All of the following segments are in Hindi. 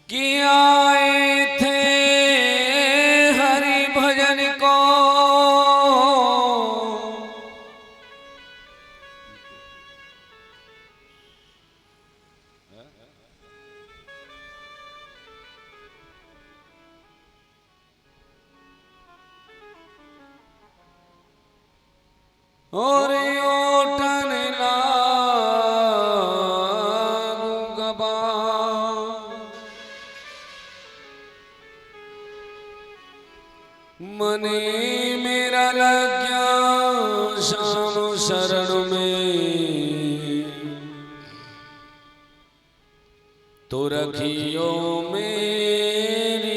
कि आए थे हरि भजन को और ओटन लागू गबा मने मेरा लग गया शाम शरण में तो रखियो मेरी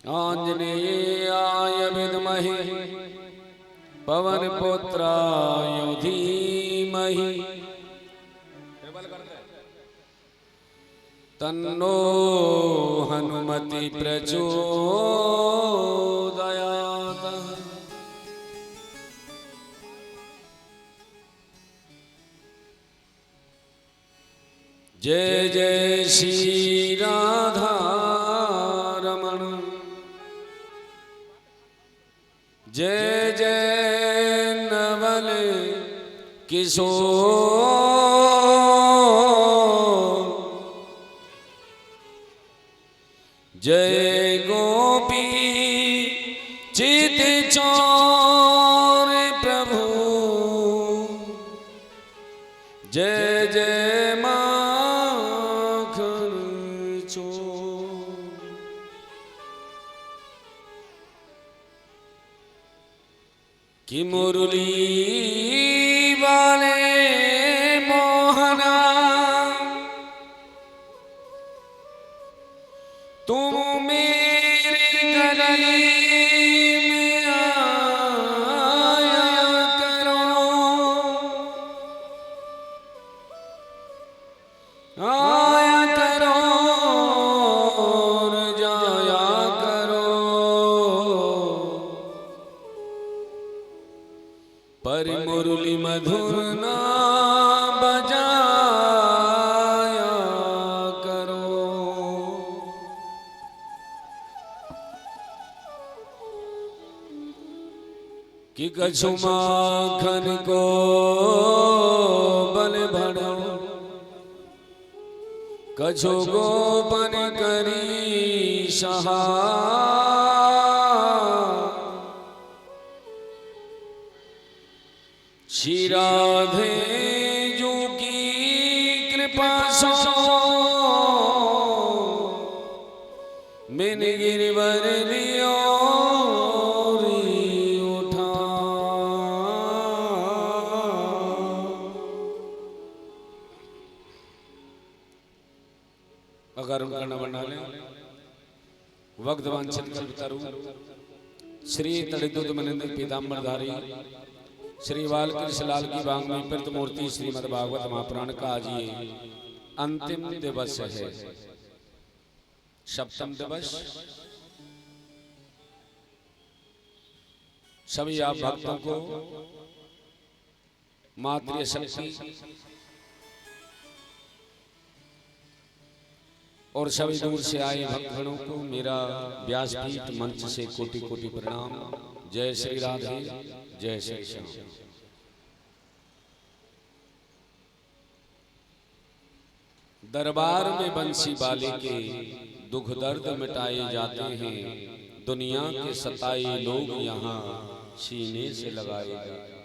आंजनेयाय विद्महे पवन पुत्राय धीमहि तन्नो हनुमति प्रचोदयात्। जय जय श्री राधा रमण जय जय नवल किशोर जय गोपी चित चोर प्रभु जय जय माखन चोर। कि मुरली वाले मोहना तुम मेरे गली में आया करो और जाया करो पर मुरली मधुर ना बजाया करो। कि कछु माखन को बल भरो कछु गोपन करी सहा श्री राधे जू की कृपा सो मैंने गिरवर लियो उठा। अगर उनका न बना ले वक्त वांछित कल्पतरु श्री तड़िदुत मनिंद्र पीताम्बरधारी श्री बालकृष्ण लाल की बांग में प्रत मूर्ति श्रीमद् भागवत महापुराण का आज ये अंतिम दिवस है, सप्तम दिवस। सभी आप भक्तों को मातृ शक्ति और सभी दूर से आए भक्तगणों को मेरा व्यासपीठ मंच से कोटि कोटि प्रणाम। जय श्री राधे जय श्री श्याम। दरबार में बंसी बाले के दुख दर्द मिटाए जाते हैं, दुनिया के सताए लोग यहाँ सीने से लगाए जाते हैं।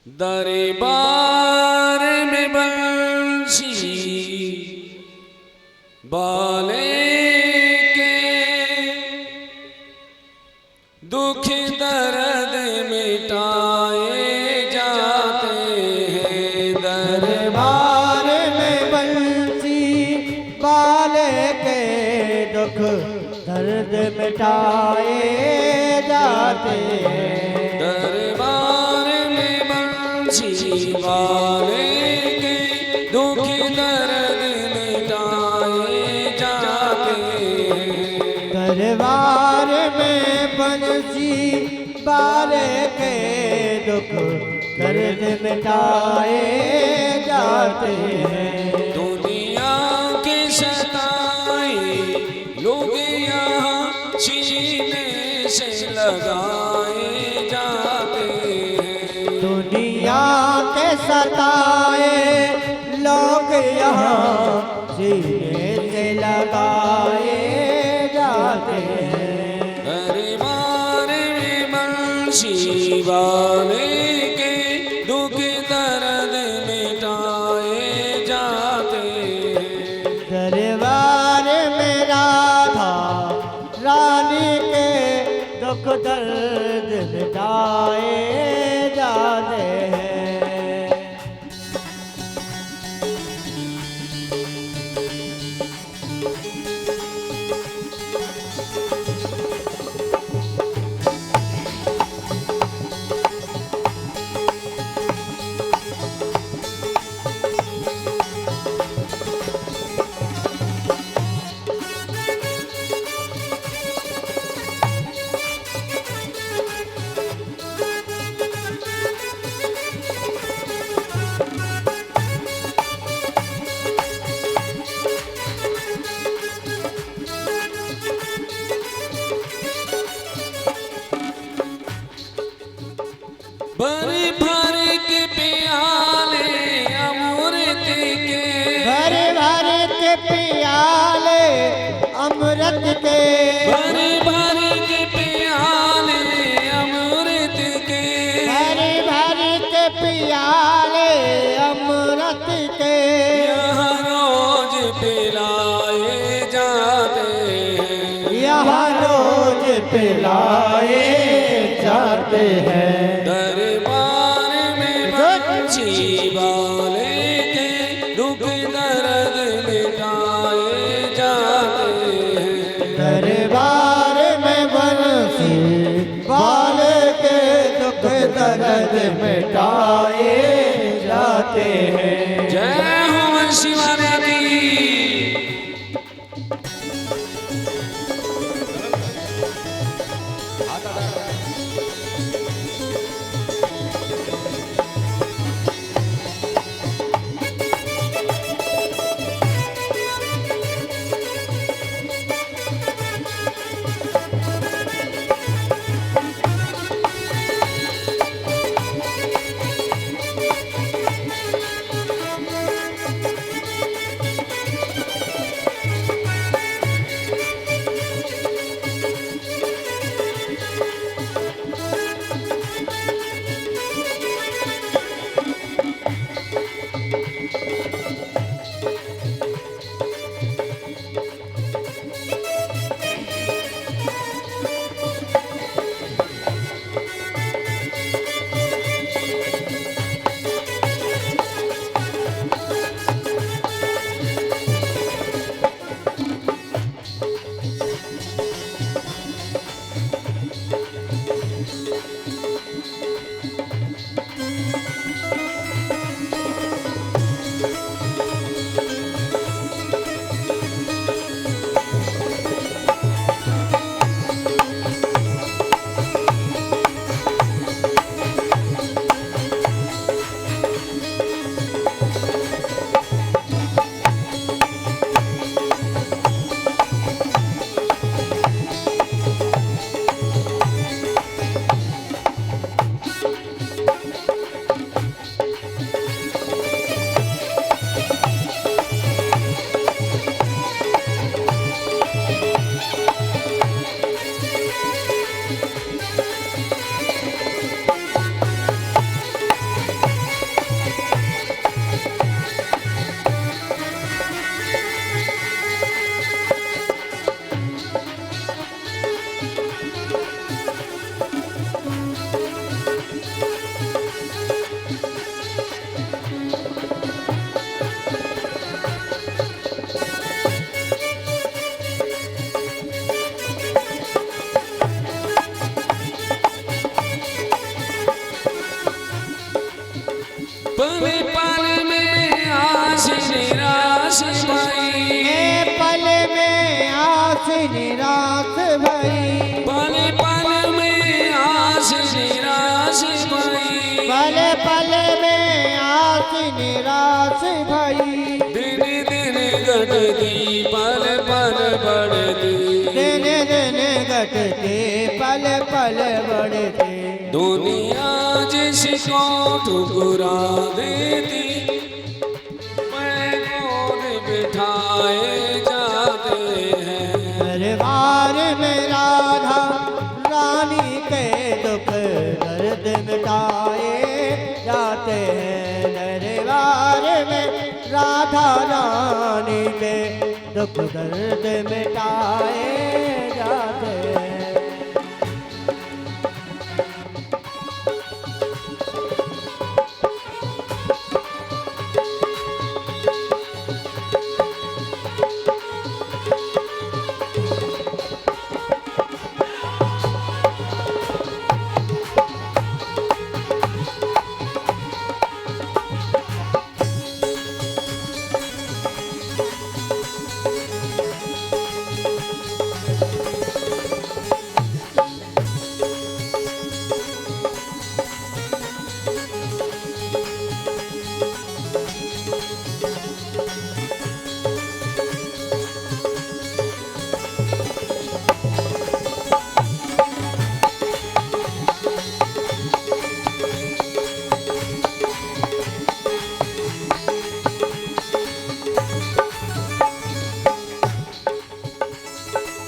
दरबार में बंसी बाले के दुख दर्द मिटाए जाते हैं। दरबार में बंसी बाले के दुख दर्द मिटाए जाते हैं। वाले के दुख दर्द मिटाए जाते हैं। दुनिया के सताए लोग यहाँ सीने से लगाए जाते हैं। दुनिया के सताए लोग यहाँ सीने से लगाए जाते हैं। दरबार में बंसी वाले के दुख दर्द मिटाए जाते हैं। दरबार में राधा रानी के दुख दर्द मिटाए जाते हैं। भर भर के प्याले अमृत के, भर भर के प्याले अमृत के, भर भर के प्याले अमृत के, भर भर के प्याले अमृत के, यहाँ रोज पिलाए जाते हैं। यहाँ रोज पिलाए जाते हैं। दरबार में बंसी वाले के दुख दर्द मिटाए जाते हैं। दरबार में बंसी वाले के दुख दर्द मिटाए जाते हैं। जय हो बंसी वाले की। पल पल में आस निराश भई, पल में आस निराश भई, पल पल में पल पल बढ़ते। दुनिया जिसको ठुकरा देती मैं गोद बिठाए जाते हैं। दरबार में राधा रानी के दुख दर्द मिटाए जाते हैं। दरबार में राधा रानी के दुख दर्द मिटाए जाते हैं।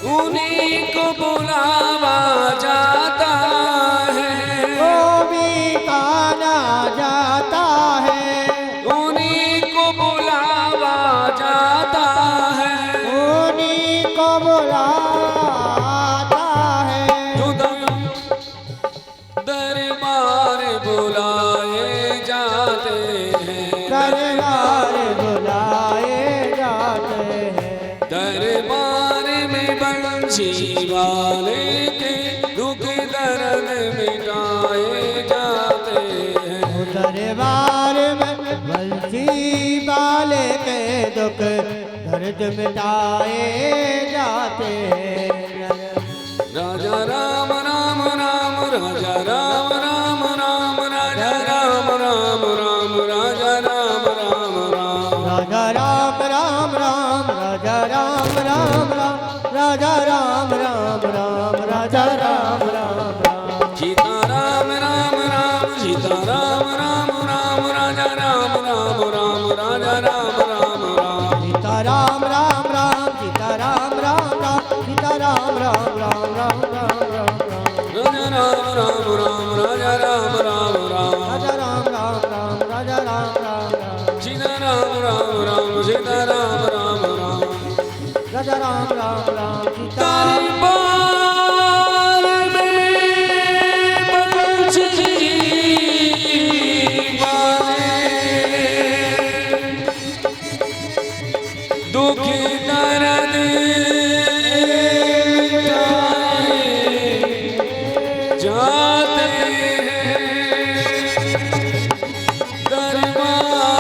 उन्हीं को बुलावा जाता है, वो भी गाना जाता है। उन्हीं को बुलावा जाता है, उन्हीं को बुलाता है। दरबार बुलाए जाते हैं, दरबार बुलाए जाते हैं। दरबार में बंसी वाले के दुख दर्द मिटाए जाते हैं। दरबार में बंसी वाले के दुख दर्द मिटाए जाते हैं। राजा राम राम राम राजा राम राम राम राजा राम राम राम राजा राम राम राम राजा राम राम राम राजा राम राम राम राजा राम राम राम राजा राम राम राम। सीता राम राम राम सीता राम राम राम राजा राम राम राम राजा राम राम राम सीता राम राम राम सीता राम राम राम सीता राम राम राम राम राम राम राम। राजा राम राम राम राजा राम राम राम राजा राम राम राम राजा राम राम राम। सीता राम राम राम सीता राम राम राम राजा राम राम राम सीता दरबार में बंसी वाले दुख दर्द मिटाए जाते हैं। दरबार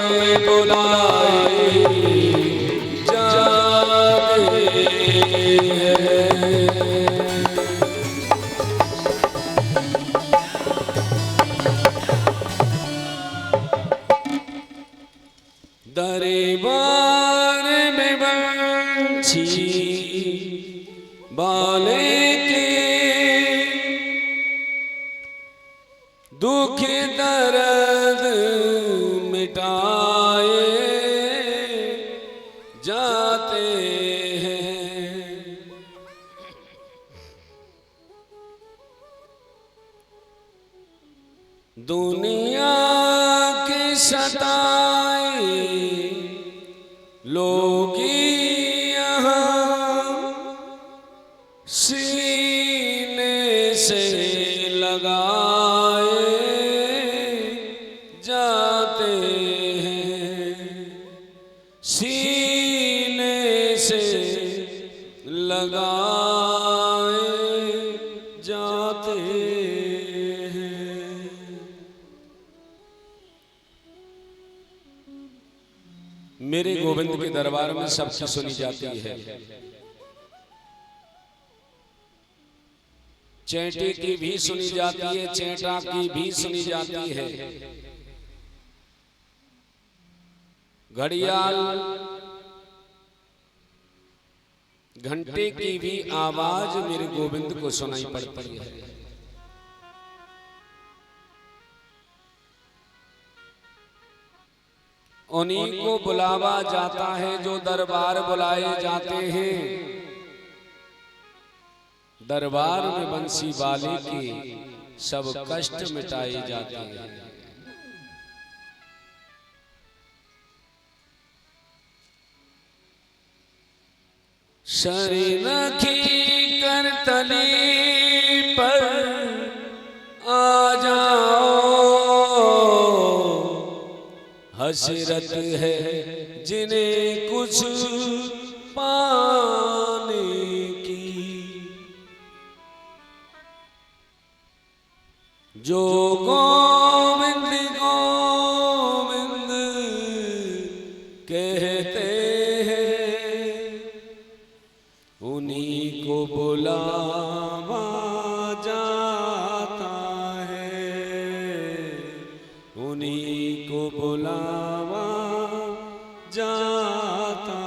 में बुलाए जाते हैं। दरबार में बंसी वाले के दुख दर्द मिटाए जाते हैं। दुनिया के सताए लोग यहाँ सीने से लगाए जाते हैं, सीने से लगाए जाते हैं। मेरे गोविंद के दरबार में सबकी सुनी जाती है। चेंटे की भी सुनी जाती है, चेंटा की भी सुनी जाती है। घड़ियाल घंटे की भी आवाज मेरे गोविंद को सुनाई पड़ती है। उन्हीं को बुलावा जाता है जो दरबार बुलाए जाते हैं। दरबार में बंसी वाले के सब कष्ट मिटाए जाते हैं। शरण की करतली पर आ जाओ, हसरत है जिन्हें कुछ पाने की, जो गोविंद गोविंद कहते हैं, उन्हीं को बुलावा जाता है, उन्हीं को बुलावा जाता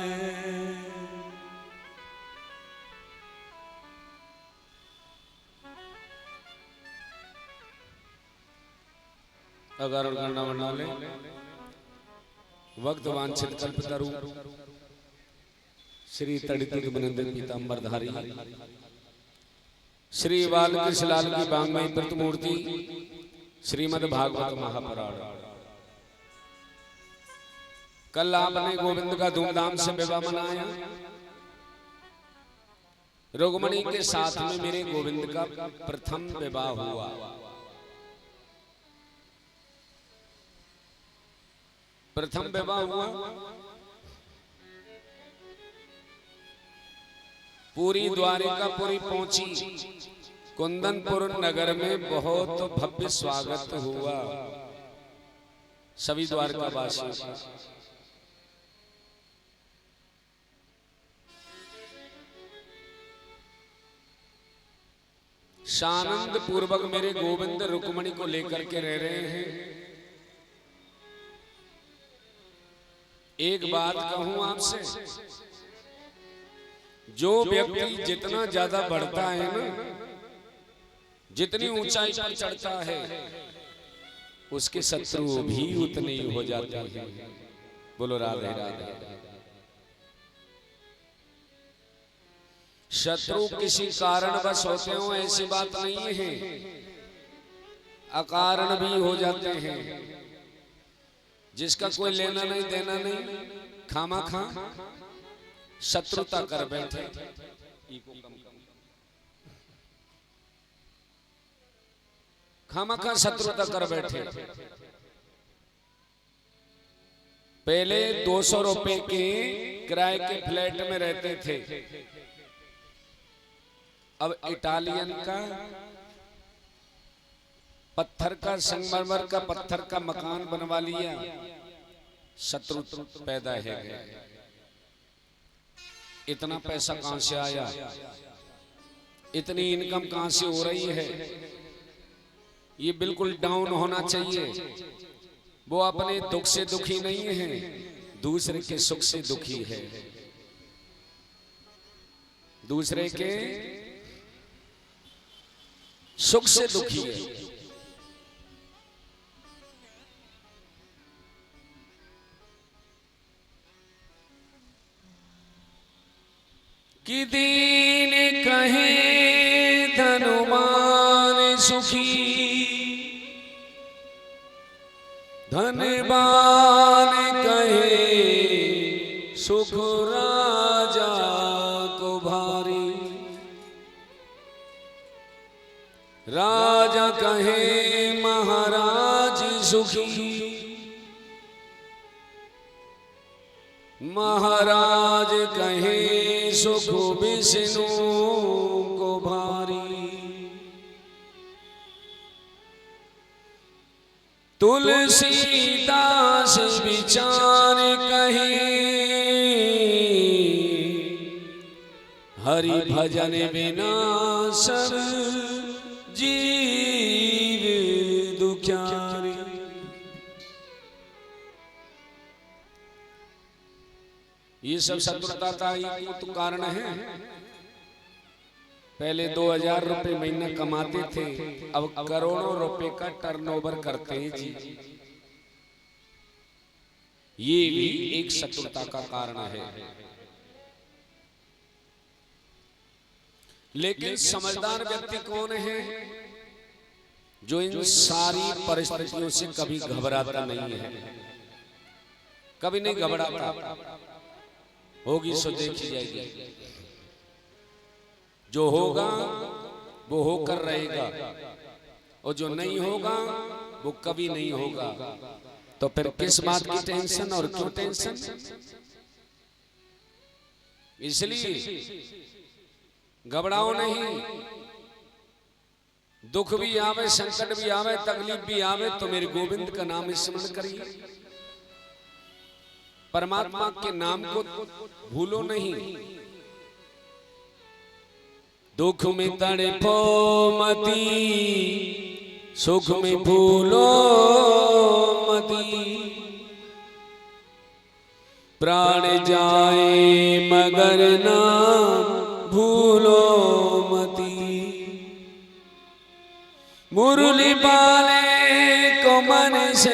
है। अगर गणना बना ले वक्त वांछित कल्पतरु श्री तड़ितुद मनंदिर पीतांबरधारी श्री बालकृष्ण लाल की बांगमयी प्रतिमूर्ति श्रीमद् भागवत महापुराण। कल आपने गोविंद का धूमधाम से विवाह मनाया। रुक्मिणी के साथ में मेरे गोविंद का प्रथम विवाह हुआ। प्रथम विवाह हुआ। पूरी द्वारिकापुरी पहुंची। कुंदनपुर नगर में बहुत भव्य स्वागत हुआ सभी द्वारकावासियों का। सानंद पूर्वक मेरे गोविंद रुक्मिणी को लेकर के रह रहे हैं। एक बात कहूं आपसे, जो व्यक्ति जितना ज्यादा बढ़ता है ना, जितनी ऊंचाई पर चढ़ता है, उसके शत्रु भी उतने ही हो जाते हैं। बोलो राधे राधे। शत्रु किसी कारणवश होते हो ऐसी बात नहीं है, अकारण भी हो जाते हैं। जिसका कोई लेना नहीं देना नहीं, खामा खा शत्रुता कर बैठे। खामा खा शत्रुता कर बैठे। पहले 200 रुपए के किराए के फ्लैट में रहते थे, अब इटालियन का पत्थर का, संगमरमर का पत्थर का मकान बनवा लिया। शत्रु पैदा है गया। इतना पैसा कहां से आया, इतनी इनकम कहां से हो रही है? ये बिल्कुल डाउन होना चाहिए। वो अपने दुख से दुखी नहीं है, दूसरे के सुख से दुखी है। दूसरे के सुख से दुखी है। कि दीन कहे धनुमान सुखी, धनवान कहे सुख राजा को भारी। राजा कहे महाराज सुखी, महाराज कहे सुख विष्णु को भारी। तुलसीदास विचार कहे हरि भजन बिना सब जीव दुखियारी। ये सब शत्रुता का ही तो कारण है। पहले 2000 रुपए महीना कमाते थे, अब करोड़ों रुपए का टर्नओवर करते हैं जी। ये भी एक शत्रुता का कारण है। लेकिन समझदार व्यक्ति कौन है? जो इन सारी परिस्थितियों से कभी घबराता नहीं है, कभी नहीं घबराता। होगी सो देखी जाएगी, जो होगा वो होकर रहेगा, और जो नहीं होगा वो कभी नहीं होगा। तो फिर किस बात की टेंशन और क्यों टेंशन? इसलिए घबराओ नहीं। दुख भी आवे, संकट भी आवे, तकलीफ भी आवे, तो मेरे गोविंद का नाम स्मरण करिए। परमात्मा के नाम को भूलो नहीं। दुख में तड़पो मती, सुख में भूलो मती। प्राण जाए मगर ना भूलो मती। मुरली पाले को मन से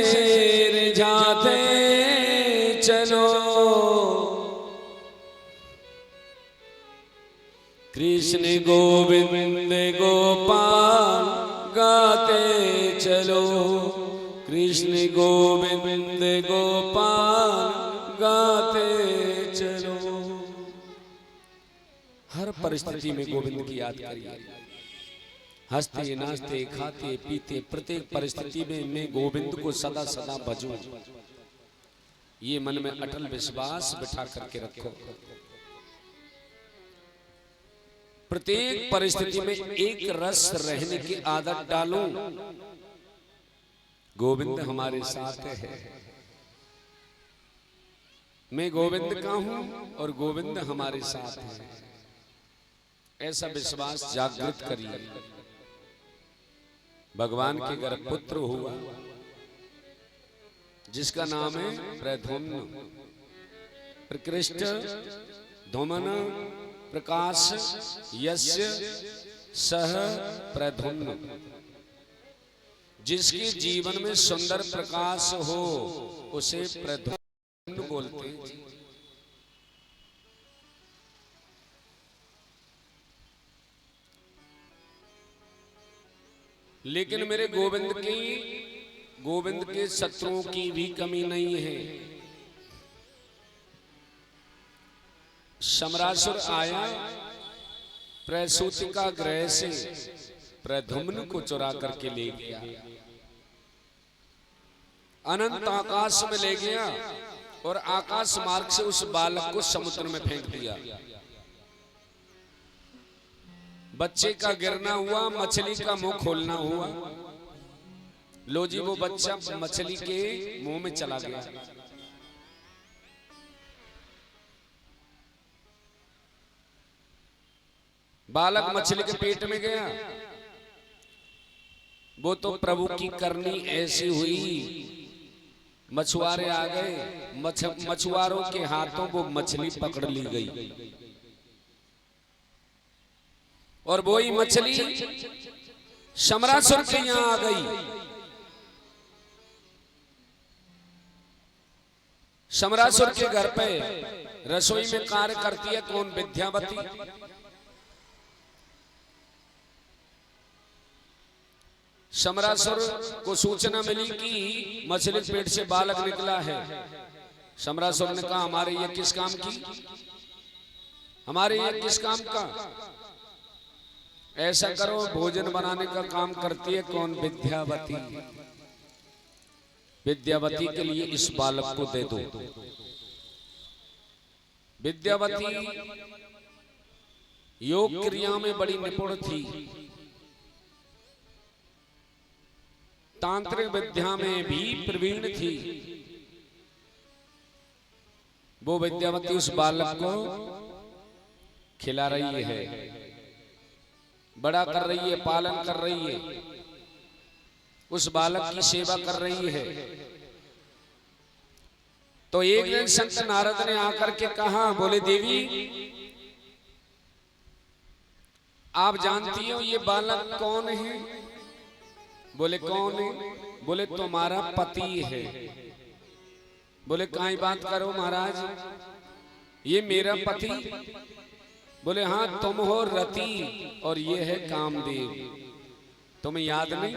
रिझाते चलो। कृष्ण गोविंद गोपाल गाते चलो। कृष्ण गोविंद गोपाल गाते चलो। हर परिस्थिति में गोविंद की याद करिए। हंसते नाचते खाते पीते प्रत्येक परिस्थिति में मैं गोविंद को सदा सदा भजूं। ये मन में अटल विश्वास बिठा करके रखो। प्रत्येक परिस्थिति में एक रस रहने की आदत डालो। गोविंद हमारे साथ है। मैं गोविंद का हूं और गोविंद हमारे साथ है। ऐसा विश्वास जागृत करिए। भगवान के गर्भ पुत्र हुआ जिसका नाम है प्रद्युम्न। प्रकृष्ट धूमन प्रकाश यस्य सह प्रद्युम्न। जिसके जीवन में सुंदर प्रकाश हो उसे प्रद्युम्न बोलते हैं। लेकिन मेरे गोविंद के शत्रुओं की भी कमी नहीं है। सम्रासुर आया प्रसूतिका ग्रह से प्रद्युम्न को चुरा करके ले गया। अनंत आकाश में ले गया और आकाश मार्ग से उस बालक को समुद्र में फेंक दिया। बच्चे का गिरना हुआ, मछली का मुंह खोलना हुआ। लो जी, वो बच्चा मछली के मुंह में चला गया। बालक मछली के पेट में गया। वो तो प्रभु की करनी ऐसी हुई, मछुआरे आ गए। मछुआरों के हाथों वो मछली पकड़ ली गई और वही मछली सम्रासुर के यहां आ गई। सम्रासुर के घर पे रसोई में कार्य करती है कौन? विद्यावती। सम्रासुर को सूचना मिली कि मछली पेट से बालक निकला है। सम्रासुर ने कहा, हमारे ये किस काम की? हमारे ये किस काम का? ऐसा करो, भोजन बनाने का काम करती है कौन? विद्यावती। विद्यावती के लिए इस बालक को दे दो। विद्यावती योग क्रिया में बड़ी निपुण थी। तांत्रिक विद्या में भी प्रवीण थी। वो विद्यावती उस बालक को खिला रही है, बड़ा कर रही है, पालन कर रही है, उस बालक की सेवा कर रही है। तो एक दिन संत नारद ने आकर के कहा, बोले देवी आप जानती हो ये बालक कौन है? बोले कौन है? बोले तुम्हारा पति है। बोले काई बात करो महाराज, ये मेरा पति? बोले हाँ तुम हो रति और ये है कामदेव। तुम्हें याद नहीं,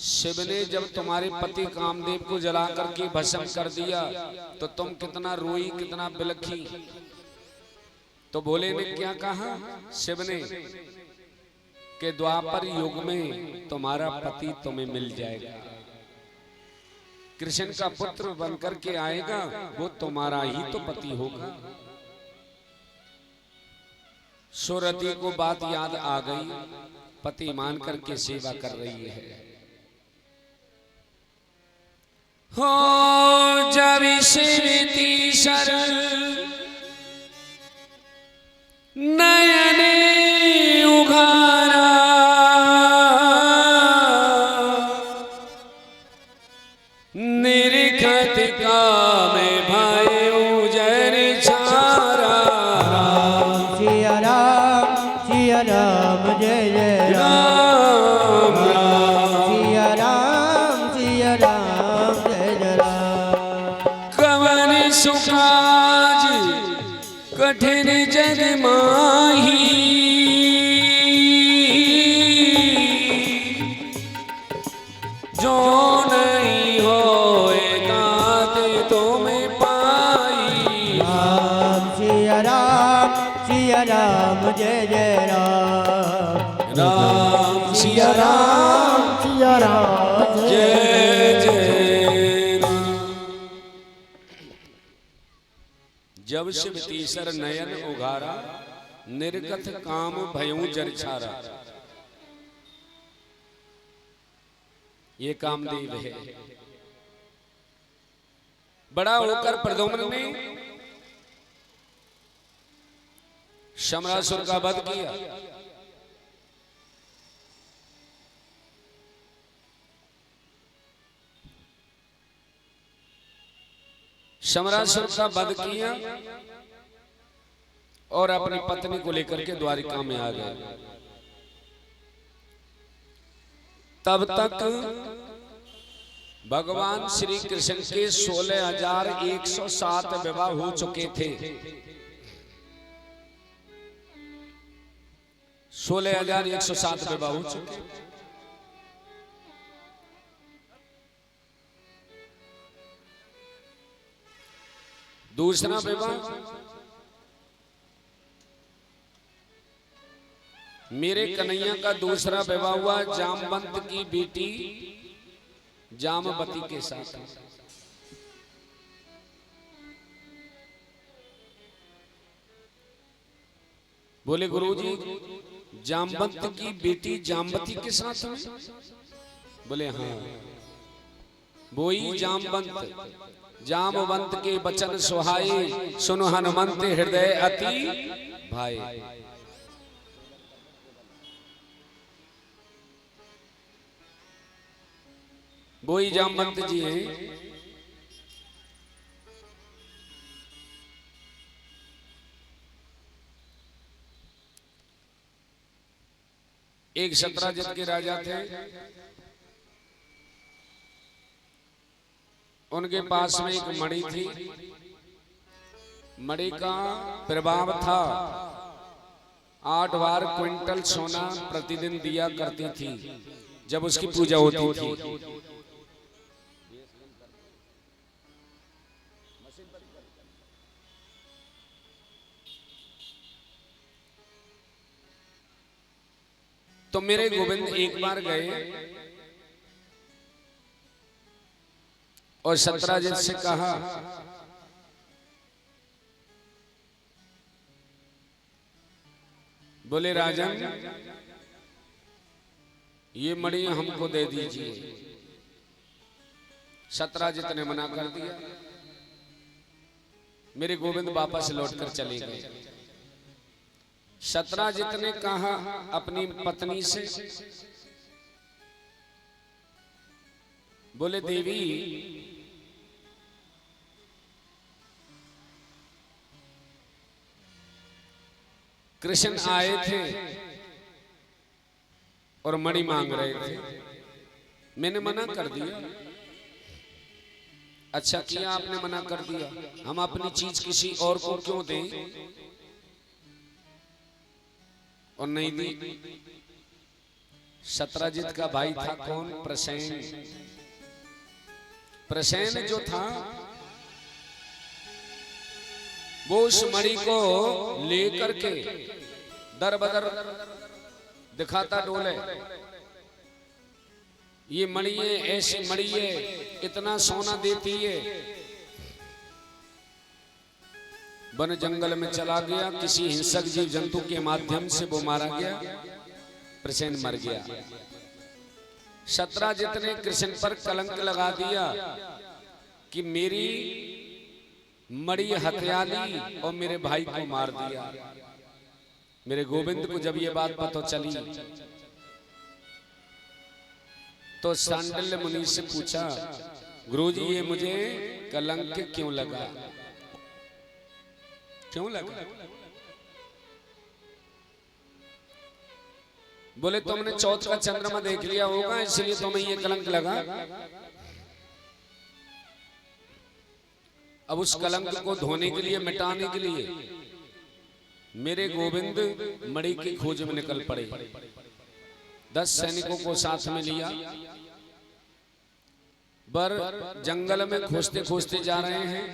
शिव ने जब तुम्हारे पति कामदेव को जला करके भस्म कर दिया तो तुम कितना रोई, कितना बिलखी। तो भोले ने क्या कहा शिव ने कि द्वापर युग में तुम्हारा पति तुम्हें मिल जाएगा, कृष्ण का पुत्र बनकर के आएगा, वो तुम्हारा ही तो पति होगा। सुरति को बात याद आ गई, पति मान करके सेवा कर रही है। हो जब शिवती शरण नयने उघारा, निरखत काम भाई उजर छारा। सिया राम जय जय राम राम सिया राम जय जय राम। कवन सुकाज कठिन जग माही, जो नहीं होए दात तुम्हें पाई। राम सिया राम जय जय राम। राम सिया राम जय जय राम। जब शिव तीसर नयन उघारा, निर्गत काम भयऊ जर छारा। ये कामदेव है। बड़ा होकर प्रद्युम्न ने शमरासुर का वध किया। शमरासुर का वध किया और अपनी पत्नी को लेकर के द्वारिका में आ गए। तब तक भगवान श्री कृष्ण के 16,107 विवाह हो चुके थे। 16,107 विवाह हो चुके। दूसरा विवाह मेरे कन्हैया का दूसरा विवाह हुआ जामवंत की बेटी जामवती के साथ। बोले गुरुजी जामवंत की बेटी जामवती के साथ में? बोले हाँ, वही जामवंत। जामवंत के वचन सुहाए, सुनो हनुमंत हृदय अति भाई। वही जामवंत जी हैं। एक शतराजित के राजा थे, उनके पास में एक मणि थी। मणि का प्रभाव था 8 बार क्विंटल सोना प्रतिदिन दिया करती थी जब उसकी पूजा होती थी। तो मेरे गोविंद एक बार गए और शतराजित से कहा, बोले राजन ये मणि हमको दे दीजिए। शतराजित ने मना कर दिया। मेरे गोविंद वापस लौटकर चले गए। शतराजित ने कहा अपनी पत्नी से, बोले देवी कृष्ण आए थे और मणि मांग रहे थे। मैंने मना कर दिया। अच्छा किया आपने मना कर दिया। हम अपनी चीज किसी और को क्यों दें? और नहीं दी। सत्राजित का भाई था कौन? प्रसेन। प्रसेन जो था वो उस मणि को लेकर के दर बदर दिखाता डोले, ये मणि है, ऐसी मणि है, इतना सोना देती है। वन जंगल में चला गया, किसी हिंसक जीव जंतु के माध्यम से वो मारा गया, प्रसेन मर गया। सत्राजित ने कृष्ण पर कलंक लगा दिया कि मेरी मणि हत्या ली और मेरे भाई को मार दिया। मेरे गोविंद को जब ये बात पता चली तो सांडल्य मुनि से पूछा, गुरुजी ये मुझे कलंक क्यों लगा? क्यों लगा? बोले तुमने चौथ का चंद्रमा देख लिया होगा इसलिए तुम्हें ये कलंक लगा। अब उस कलंक को धोने के लिए, मिटाने के लिए मेरे गोविंद मणि की खोज में निकल पड़े। 10 सैनिकों को साथ में लिया, बर जंगल में खोजते खोजते जा रहे हैं।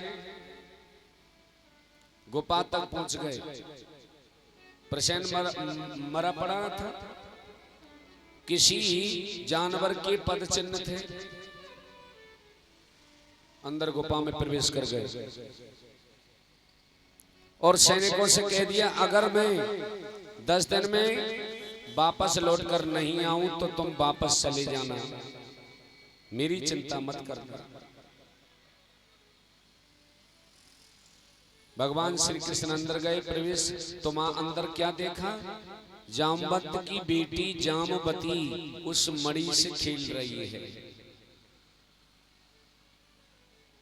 गुफा तक पहुंच गए। प्रसेन मरा पड़ा था, किसी जानवर के पद चिन्ह थे। अंदर गुफा में प्रवेश कर गए और सैनिकों से कह दिया, अगर मैं 10 दिन में वापस लौट कर नहीं आऊं तो तुम वापस चले जाना, मेरी चिंता मत करना। भगवान श्री कृष्ण अंदर गए प्रवेश, तो मां अंदर क्या देखा? जामवंत की बेटी जामवती उस मणि से खेल रही है।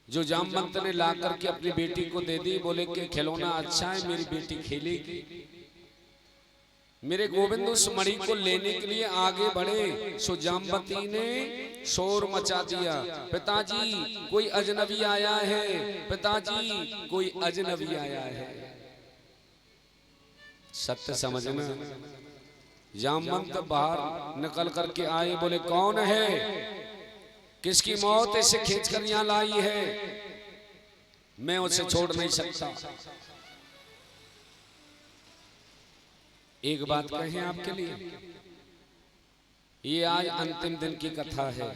जो जामवंत ने ला करके अपनी बेटी को दे दी, बोले कि खिलौना अच्छा है, मेरी बेटी खेलेगी। मेरे गोविंद उस मणि को लेने के लिए आगे बढ़े, सो जामवती ने शोर मचा दिया, पिताजी कोई अजनबी आया है, पिताजी कोई अजनबी आया है। सत्य समझना। जामवंत बाहर निकल करके आए, बोले कौन है, किसकी मौत इसे खींचकर यहां लाई है? मैं उसे छोड़ नहीं सकता। एक बात कहें आपके लिए, ये आज अंतिम दिन की कथा है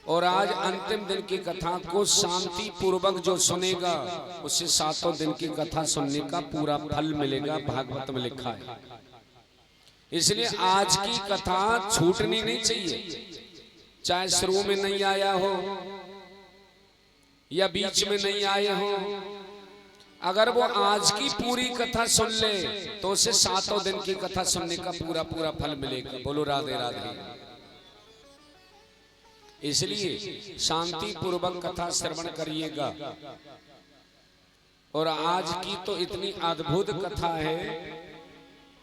और आज अंतिम दिन की कथा को शांति पूर्वक जो सुनेगा उसे 7 दिन की कथा सुनने का पूरा फल मिलेगा, भागवत में लिखा है। इसलिए आज की कथा छूटनी नहीं चाहिए, चाहे शुरू में नहीं आया हो या बीच में नहीं आए हो। अगर वो आज की पूरी कथा सुन ले तो उसे 7 दिन की कथा सुनने का पूरा पूरा फल मिलेगा। बोलो राधे राधे। इसलिए शांति पूर्वक कथा श्रवण करिएगा। और आज की तो इतनी अद्भुत कथा है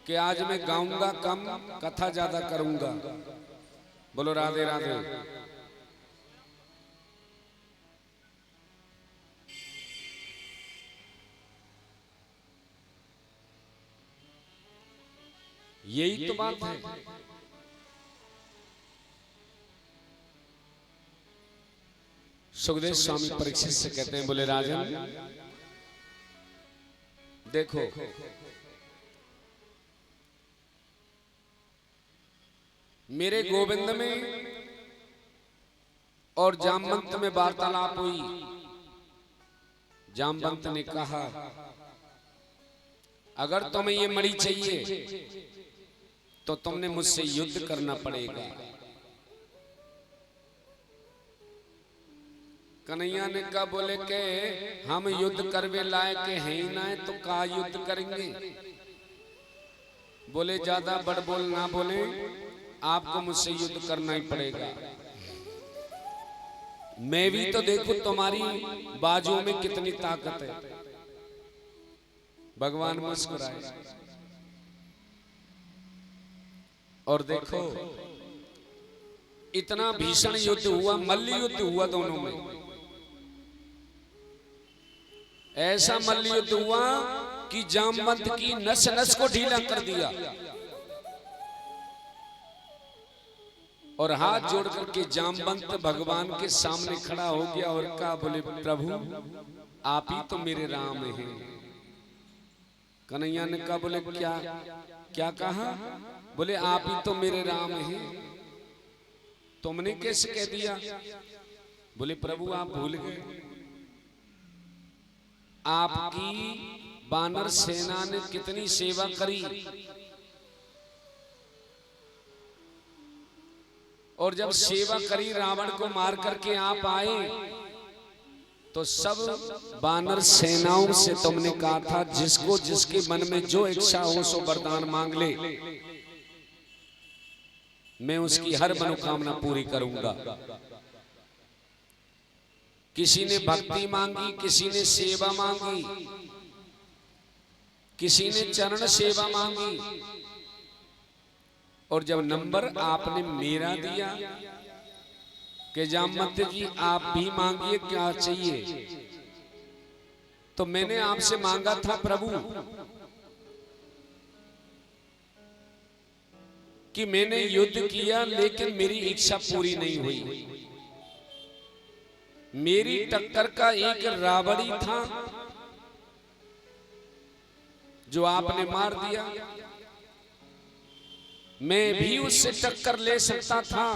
कि आज मैं गाऊंगा कम, कथा ज्यादा करूंगा। बोलो राधे राधे। यही तो बात है। सुखदेव स्वामी परीक्षित से कहते हैं, बोले राजन देखो, मेरे गोविंद में और जामवंत में वार्तालाप हुई। जामवंत ने कहा, अगर तुम्हें ये मणि चाहिए तो तुमने मुझसे युद्ध करना पड़ेगा। कन्हैया ने कहा, बोले के हम युद्ध करवे लायक है ही ना है तो का युद्ध करेंगे। बोले ज्यादा बड़ बोल ना बोले, आपको मुझसे युद्ध करना ही पड़ेगा। मैं भी तो देखो तुम्हारी बाजू में कितनी ताकत है। भगवान मुस्कुराए। और देखो इतना भीषण युद्ध हुआ, मल्ल युद्ध हुआ दोनों में। ऐसा मल्ल युद्ध हुआ कि जामवंत की नस नस को ढीला कर दिया और हाथ जोड़ करके जामवंत भगवान के सामने खड़ा हो गया और कहा, बोले प्रभु आप ही तो मेरे राम हैं। कन्हैया ने कहा, बोले क्या क्या कहा? बोले आप ही तो मेरे राम हैं। तुमने कैसे कह दिया? बोले प्रभु आप भूल गए, आपकी वानर सेना ने कितनी सेवा करी और जब सेवा करी रावण को मार करके आप आए तो सब वानर सेनाओं से तुमने कहा था जिसको जिसके मन में जो इच्छा हो सो वरदान मांग ले, मैं उसकी हर मनोकामना पूरी करूंगा। किसी ने भक्ति मांगी, किसी ने सेवा मांगी, किसी ने चरण सेवा मांगी और जब नंबर आपने मेरा दिया कि जामवंत जी आप भी मांगिए क्या चाहिए, तो मैंने आपसे मांगा था प्रभु कि मैंने युद्ध किया लेकिन मेरी इच्छा पूरी नहीं हुई। मेरी टक्कर का एक रावणी था जो आपने मार दिया, मैं भी उससे टक्कर ले सकता था।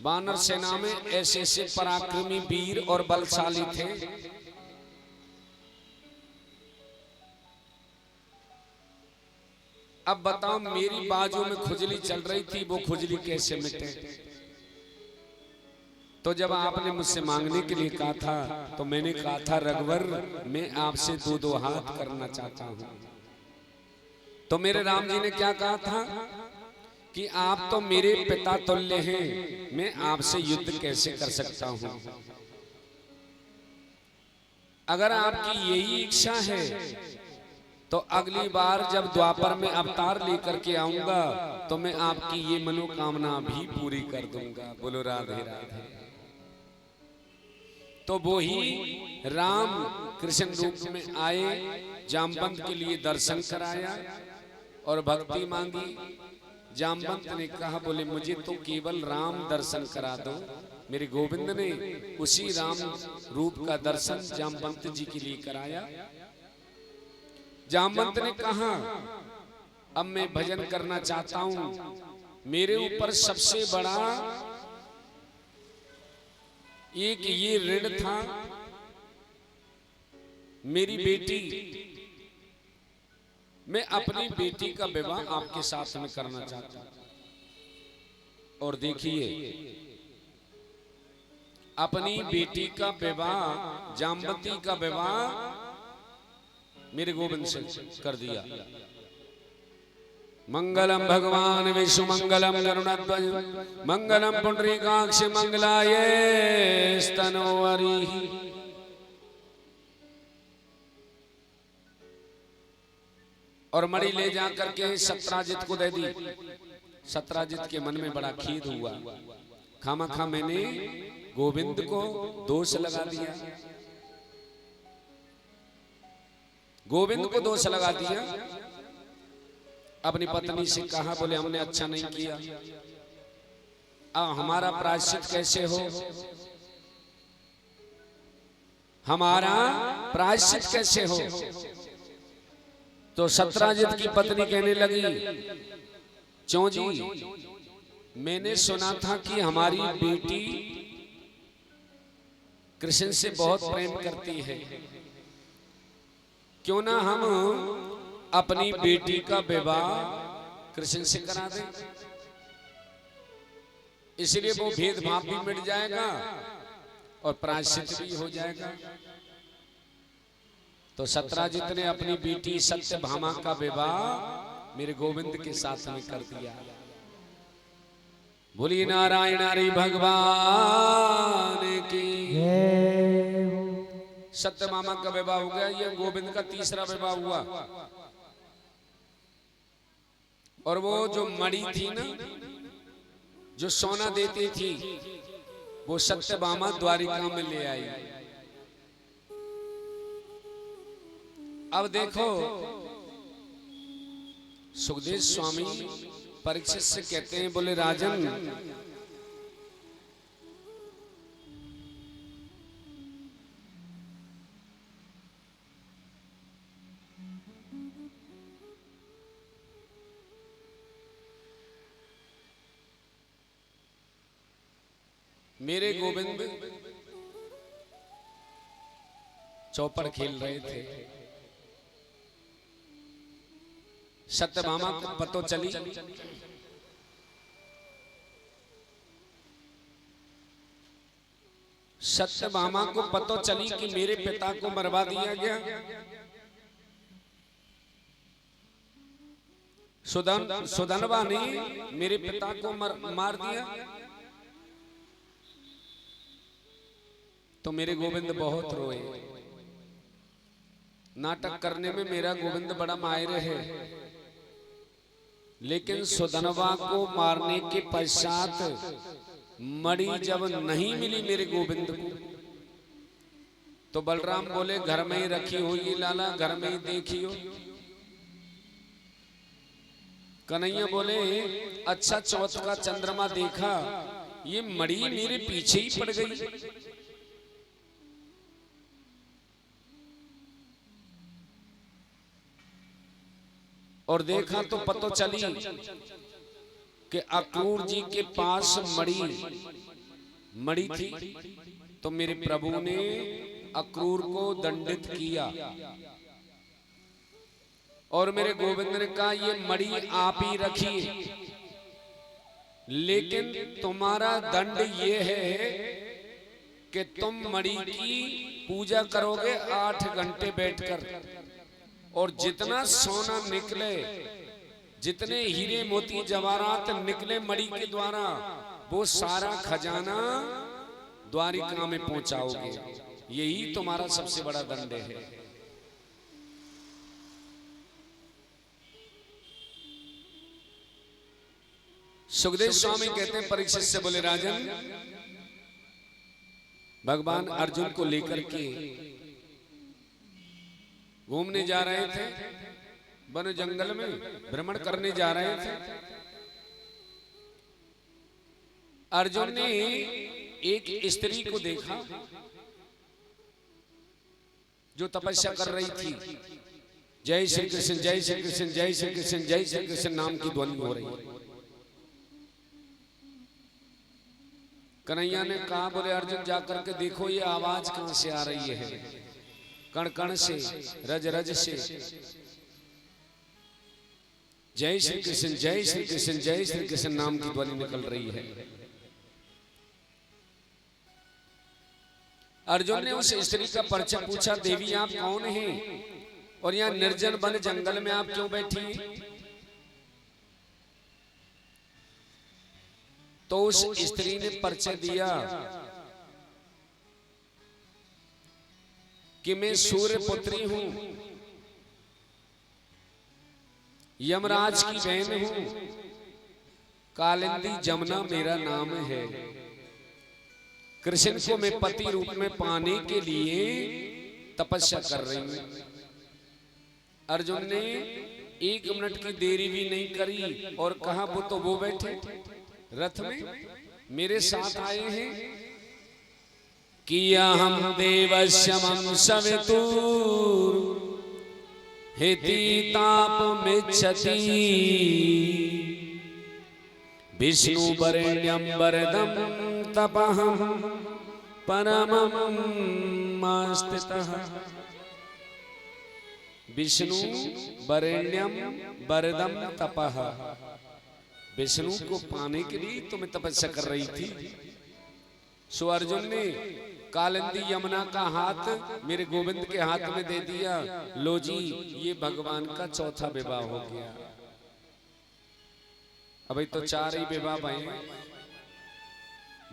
वानर सेना में ऐसे ऐसे पराक्रमी वीर और बलशाली थे। अब बताओ मेरी बाजू में खुजली चल रही थी, वो खुजली कैसे मिटे? तो जब आपने मुझसे मांगने के लिए कहा था तो मैंने कहा था रघुवर मैं आपसे दो दो हाथ करना चाहता हूं। तो मेरे राम जी ने क्या कहा था कि आप तो मेरे पिता तुल्य हैं, मैं आपसे युद्ध कैसे कर सकता हूं? अगर आपकी यही इच्छा है तो अगली बार जब द्वापर में अवतार लेकर के आऊंगा तो मैं आपकी ये मनोकामना भी पूरी कर दूंगा। बोलो राधे राधे। तो वो ही राम कृष्ण रूप में आए, जामवंत के लिए दर्शन कराया और भक्ति मांगी। जामवंत ने कहा, बोले मुझे तो केवल राम दर्शन करा दो। मेरे गोविंद ने उसी राम रूप का दर्शन जामवंत जी के लिए कराया। जामवंत ने कहा, अब मैं भजन करना चाहता हूं, मेरे ऊपर सबसे बड़ा एक ये ऋण था, मेरी बेटी, मैं अपनी बेटी का विवाह आपके साथ में करना चाहता हूं। और देखिए अपनी बेटी का विवाह, जामवंती का विवाह मेरे गोविंद से कर दिया। मंगलम भगवान विष्णु मंगलम गरुड़ध्वज मंगलम पुंडरीकाक्ष मंगलाय स्तनोहरि। और मणि ले जा करके सत्राजित को दे दी। सत्राजित के मन में बड़ा खेद हुआ, खामखा मैंने गोविंद को दोष लगा दिया, गोविंद को दोष लगा दिया। अपनी पत्नी से कहा, बोले हमने अच्छा नहीं किया, अब हमारा प्रायश्चित कैसे हो, हमारा प्रायश्चित कैसे हो? तो सत्राजित की पत्नी कहने लगी, क्यों जी, मैंने सुना था कि हमारी बेटी कृष्ण से बहुत प्रेम करती है, क्यों ना हम अपनी बेटी का विवाह कृष्ण से करा दें, इसलिए वो भेदभाव भी मिट जाएगा और प्रायश्चित भी हो जाएगा। तो सत्राजित ने अपनी बेटी सत्यभामा का विवाह मेरे गोविंद के साथ में कर दिया। बोली नारायण हरि भगवान की। सत्यभामा का विवाह हो गया, ये गोविंद का तीसरा विवाह हुआ। और वो जो मणि थी ना, जो सोना देती थी, वो सत्यभामा द्वारिका में ले आई। अब देखो, सुखदेव स्वामी परीक्षित से कहते हैं, बोले राजन, मेरे गोविंद चौपड़ खेल रहे थे, सत्यभामा को पतो चली सत्यभामा को पतो चली कि मेरे पिता को मरवा दिया गया। सुदानवा ने मेरे पिता को मार दिया। तो मेरे गोविंद बहुत रोए। नाटक करने में मेरा गोविंद बड़ा माहिर है, लेकिन सुदानवा को मारने के पश्चात मणि जब नहीं मिली मेरे गोविंद को, तो बलराम बोले घर में ही रखी हुई लाला, घर में ही देखियो। कन्हैया बोले अच्छा चौथ का चंद्रमा देखा, ये मणि मेरे पीछे ही पड़ गई। और देखा तो पतो चली कि अक्रूर जी के पास मणि थी। तो मेरे प्रभु ने अक्रूर को दंडित किया और मेरे गोविंद ने कहा ये मणि आप ही रखिए, लेकिन तुम्हारा दंड ये है कि तुम मणि की पूजा करोगे 8 घंटे बैठकर, और जितना सोना निकले, जितने हीरे मोती जवाहरात निकले मणि के द्वारा, वो सारा खजाना द्वारिका में पहुंचाओगे। यही तुम्हारा सबसे बड़ा दंड है। सुखदेव स्वामी कहते हैं परीक्षित से, बोले राजन, भगवान अर्जुन को लेकर के घूमने जा रहे थे, वन जंगल में भ्रमण करने जा रहे थे। अर्जुन ने एक स्त्री को देखा जो तपस्या कर रही थी। जय श्री कृष्ण, जय श्री कृष्ण, जय श्री कृष्ण, जय श्री कृष्ण नाम की ध्वनि हो रही है। कन्हैया ने कहा, बोले अर्जुन जाकर के देखो ये आवाज कहां से आ रही है। कण कण से, रज रज से जय श्री कृष्ण, जय श्री कृष्ण, जय श्री कृष्ण नाम की ध्वनि निकल रही है। अर्जुन ने उस स्त्री का परिचय पूछा, देवी आप कौन हैं और यहाँ निर्जन वन जंगल में आप क्यों बैठी हैं? तो उस स्त्री ने परिचय दिया कि मैं सूर्य पुत्री हूं, यमराज की बहन हूं, कालिंदी जमुना मेरा नाम है। कृष्ण को मैं पति रूप में पाने के लिए तपस्या कर रही हूं। अर्जुन ने 1 मिनट की देरी भी नहीं करी और कहा, वो तो वो बैठे रथ में मेरे साथ आए हैं। किया हम देवश्यमं सवितुर हिति तापमिच्छति विष्णु वरेण्यं वरदं तपहं परमं स्थितः। विष्णु वरेण्यं वरदं तपः, विष्णु को पाने के लिए तो मैं तपस्या कर रही थी। सो अर्जुन ने कालिंदी यमुना का हाथ मेरे गोविंद के हाथ में दे दिया। लो जी, ये भगवान का चौथा विवाह हो गया। अभी तो 4 ही विवाह भये।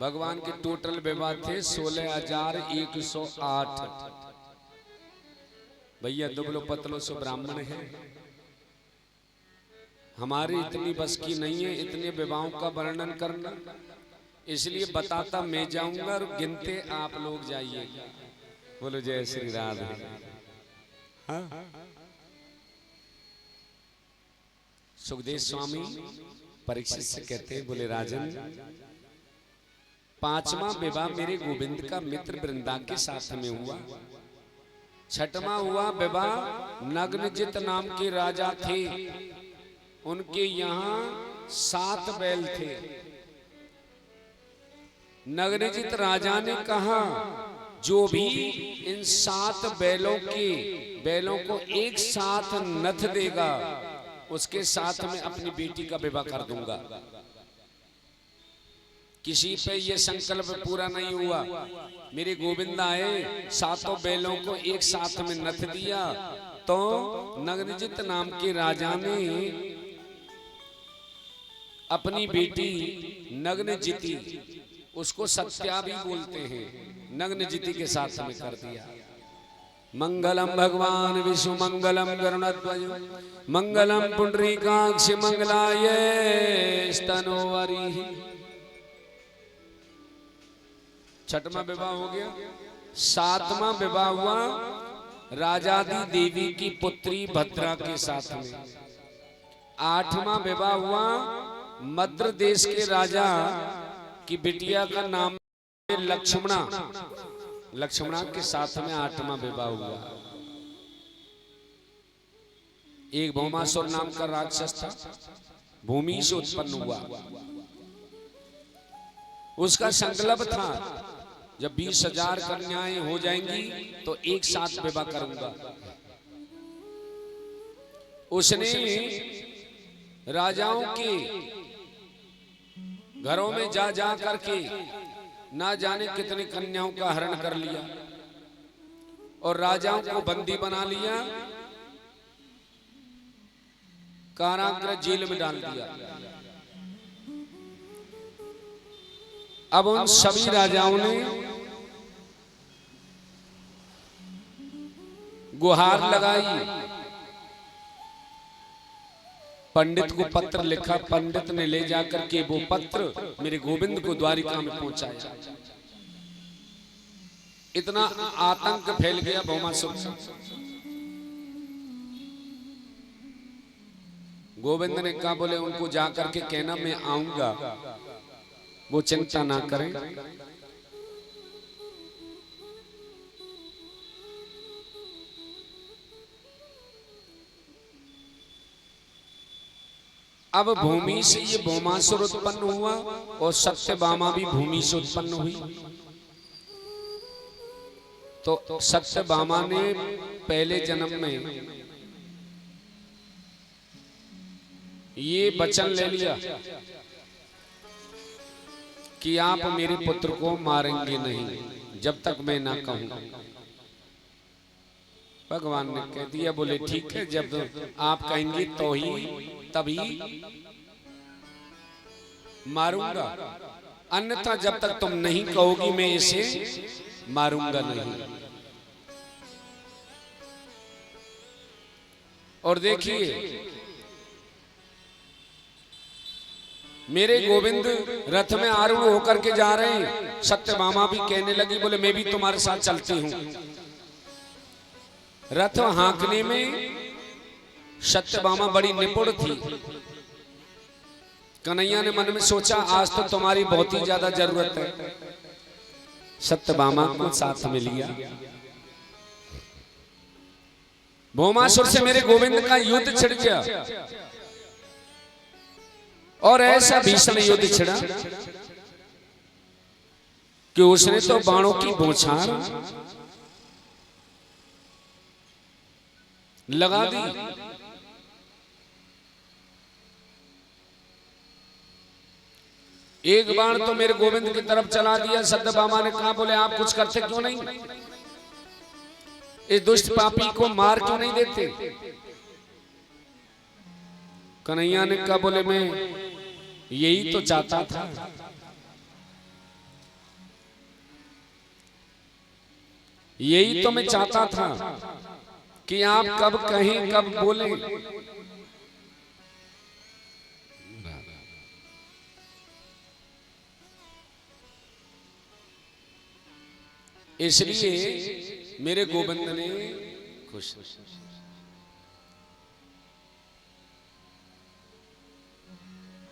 भगवान के टोटल विवाह थे 16,108। भैया दुबलो पतलो सो ब्राह्मण है, हमारी इतनी बस की नहीं है इतने विवाहों का वर्णन करना, इसलिए बताता मैं जाऊंगा और गिनते आप लोग जाइएगा। बोलो जय श्री राधे। हाँ? सुखदेव स्वामी परीक्षित से कहते हैं, बोले राजन, पांचवा विवाह मेरे गोविंद का मित्र वृंदा के साथ में हुआ। छठवां हुआ विवाह नग्नजित नाम के राजा थे, उनके यहाँ 7 बैल थे। नग्नजित राजा ने कहा जो भी इन 7 बैलों को एक साथ नथ देगा उसके साथ में अपनी बेटी का विवाह कर दूंगा। किसी पे ये संकल्प पूरा नहीं हुआ। मेरे गोविंद आए, 7 बैलों को एक साथ में नथ दिया, तो नग्नजित नाम के राजा ने अपनी बेटी नग्नजिति, उसको सत्या भी बोलते हैं, नग्नजिति के साथ में कर दिया। मंगलम भगवान विष्णु मंगलम गरुड़ध्वज मंगलम पुंडरीकाक्ष मंगलाय स्तनोवरी। छठवां विवाह हो गया। 7वां विवाह हुआ राजादी देवी की पुत्री भद्रा के साथ में। 8वां विवाह हुआ मद्र देश के राजा की बिटिया का नाम लक्ष्मणा, लक्ष्मणा के साथ में 8वां विवाह हुआ। एक भौमासुर नाम का राक्षस था, भूमि से उत्पन्न हुआ। उसका संकल्प था जब 20,000 कन्याएं हो जाएंगी तो एक साथ विवाह करूंगा। उसने राजाओं के घरों में जा जा करके ना जाने कितनी कन्याओं का हरण कर लिया और राजाओं को बंदी बना लिया, कारागृह जेल में डाल दिया। अब उन सभी राजाओं ने गुहार लगाई, पंडित को पत्र लिखा, पंडित ने ले जाकर के वो पत्र मेरे गोविंद को द्वारिका में पहुंचाया। इतना आतंक फैल गया भौमासुर का। गोविंद ने कहा, बोले उनको जाकर के कहना मैं आऊंगा, वो चिंता ना करें। अब भूमि से ये भौमासुर उत्पन्न हुआ और सत्यभामा भी भूमि से उत्पन्न हुई। तो सत्यभामा ने पहले जन्म में ये वचन ले लिया कि आप मेरे पुत्र को मारेंगे नहीं जब तक मैं ना कहूं। भगवान ने कह दिया, बोले ठीक है, जब आप कहेंगे तो ही तभी मारूंगा, अन्यथा जब तक तुम नहीं कहोगी मैं इसे मारूंगा नहीं। और देखिए मेरे गोविंद रथ में आरूढ़ होकर के जा रहे हैं। सत्यभामा भी कहने लगी, बोले मैं भी तुम्हारे साथ चलती हूं। रथ हाँकने में सत्यभामा बड़ी निपुण थी। कन्हैया ने मन में सोचा, आज तो तुम्हारी बहुत ही ज्यादा जरूरत है। सत्यभामा को साथ में लिया। भौमासुर से मेरे गोविंद का युद्ध छिड़ गया और ऐसा भीषण युद्ध छिड़ा कि उसने तो बाणों की बौछार लगा दी। एक बाण तो मेरे गोविंद की तरफ चला दिया। सत्यभामा ने कहा, बोले आप कुछ करते क्यों नहीं, इस दुष्ट पापी को मार क्यों नहीं देते। कन्हैया ने कहा, बोले मैं यही तो चाहता था, यही तो मैं चाहता था कि आप कब कहें कब बोले। इसलिए मेरे गोविंद ने खुश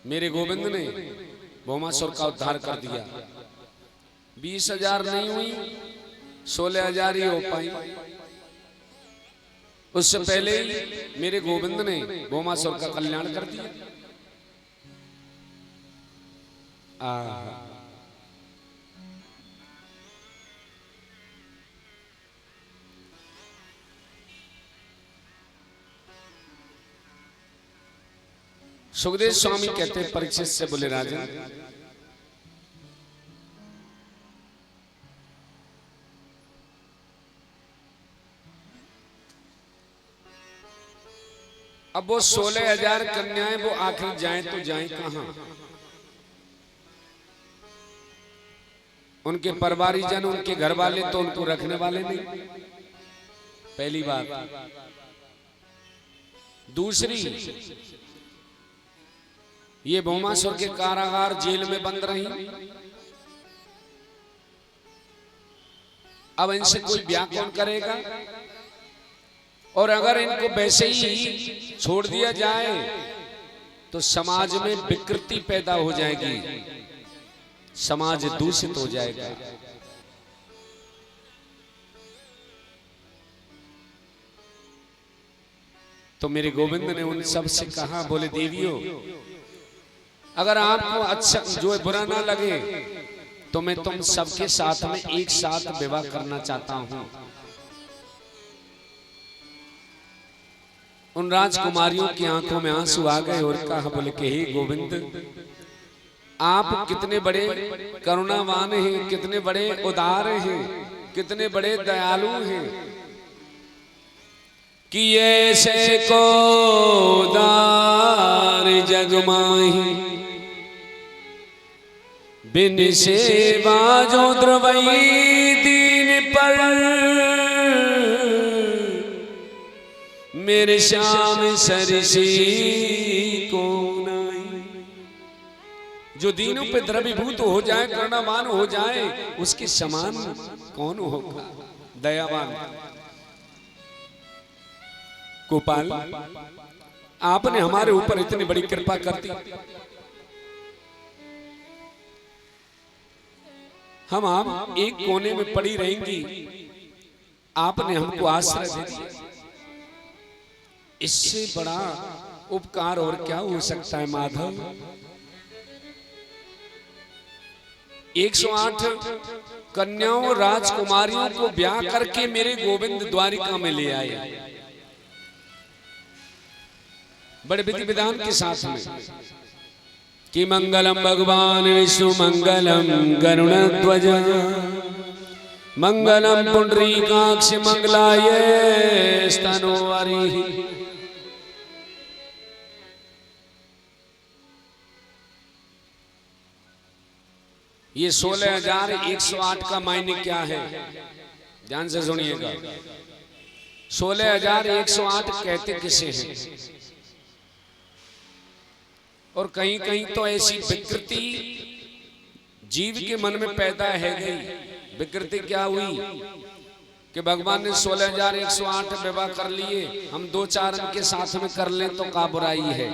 मेरे गोविंद ने भौमासुर का उद्धार कर दिया। 20,000 नहीं हुई, 16,000 ही हो पाई। उससे पहले ही मेरे गोविंद ने भौमासुर का कल्याण कर दिया। सुखदेव स्वामी कहते हैं परीक्षित से, बोले राजन, अब वो 16,000 कन्याएं वो आखिर जाएं तो जाएं कहां? उनके परिवारी जन, उनके घर वाले तो उनको रखने वाले नहीं, पहली बात। दूसरी, ये भौमासुर के कारागार जेल में बंद रही। अब इनसे कोई ब्याह कौन करेगा? और अगर इनको वैसे ही छोड़ दिया जाए तो समाज में विकृति पैदा हो जाएगी, समाज दूषित हो जाएगा। तो मेरे गोविंद ने उन सब से कहा, बोले देवियों, अगर आपको अच्छा जो है बुरा ना लगे तो मैं तुम सबके साथ में एक साथ विवाह करना चाहता हूं। उन राजकुमारियों की आंखों में आंसू आ गए और कहा, बोले कि हे गोविंद, आप कितने बड़े करुणावान हैं, कितने बड़े उदार हैं, कितने बड़े दयालु हैं कि ऐसे को उदार जग माही बिन सेवा जो द्रवई दीन पर मेरे श्याम सरसी को नाई। जो दीनों पे द्रवीभूत हो जाए, करुणावान हो जाए, उसके समान कौन होगा? दयावान गोपाल, आपने हमारे ऊपर इतनी बड़ी कृपा कर दी, हम आप एक कोने में पड़ी रहेंगी, आपने हमको आश्रय दे दिया। इससे बड़ा उपकार और क्या हो सकता है माधव? 108 कन्याओं राजकुमारियों को ब्याह करके मेरे गोविंद द्वारिका में ले आए, बड़े विधि विधान के साथ में कि मंगलम भगवान विष्णु मंगलम गरुड़ध्वज मंगलम पुंडरीकाक्ष मंगलाय स्तनोवरी। ये 16,108 का मायने क्या है? ध्यान से सुनिएगा। 16,108 कहते किसे हैं? और कहीं कहीं तो ऐसी विकृति जीव के मन में पैदा है गई। विकृति क्या हुई कि भगवान ने 16,108 विवाह कर लिए, हम 2-4 के साथ में कर लें तो क्या बुराई है?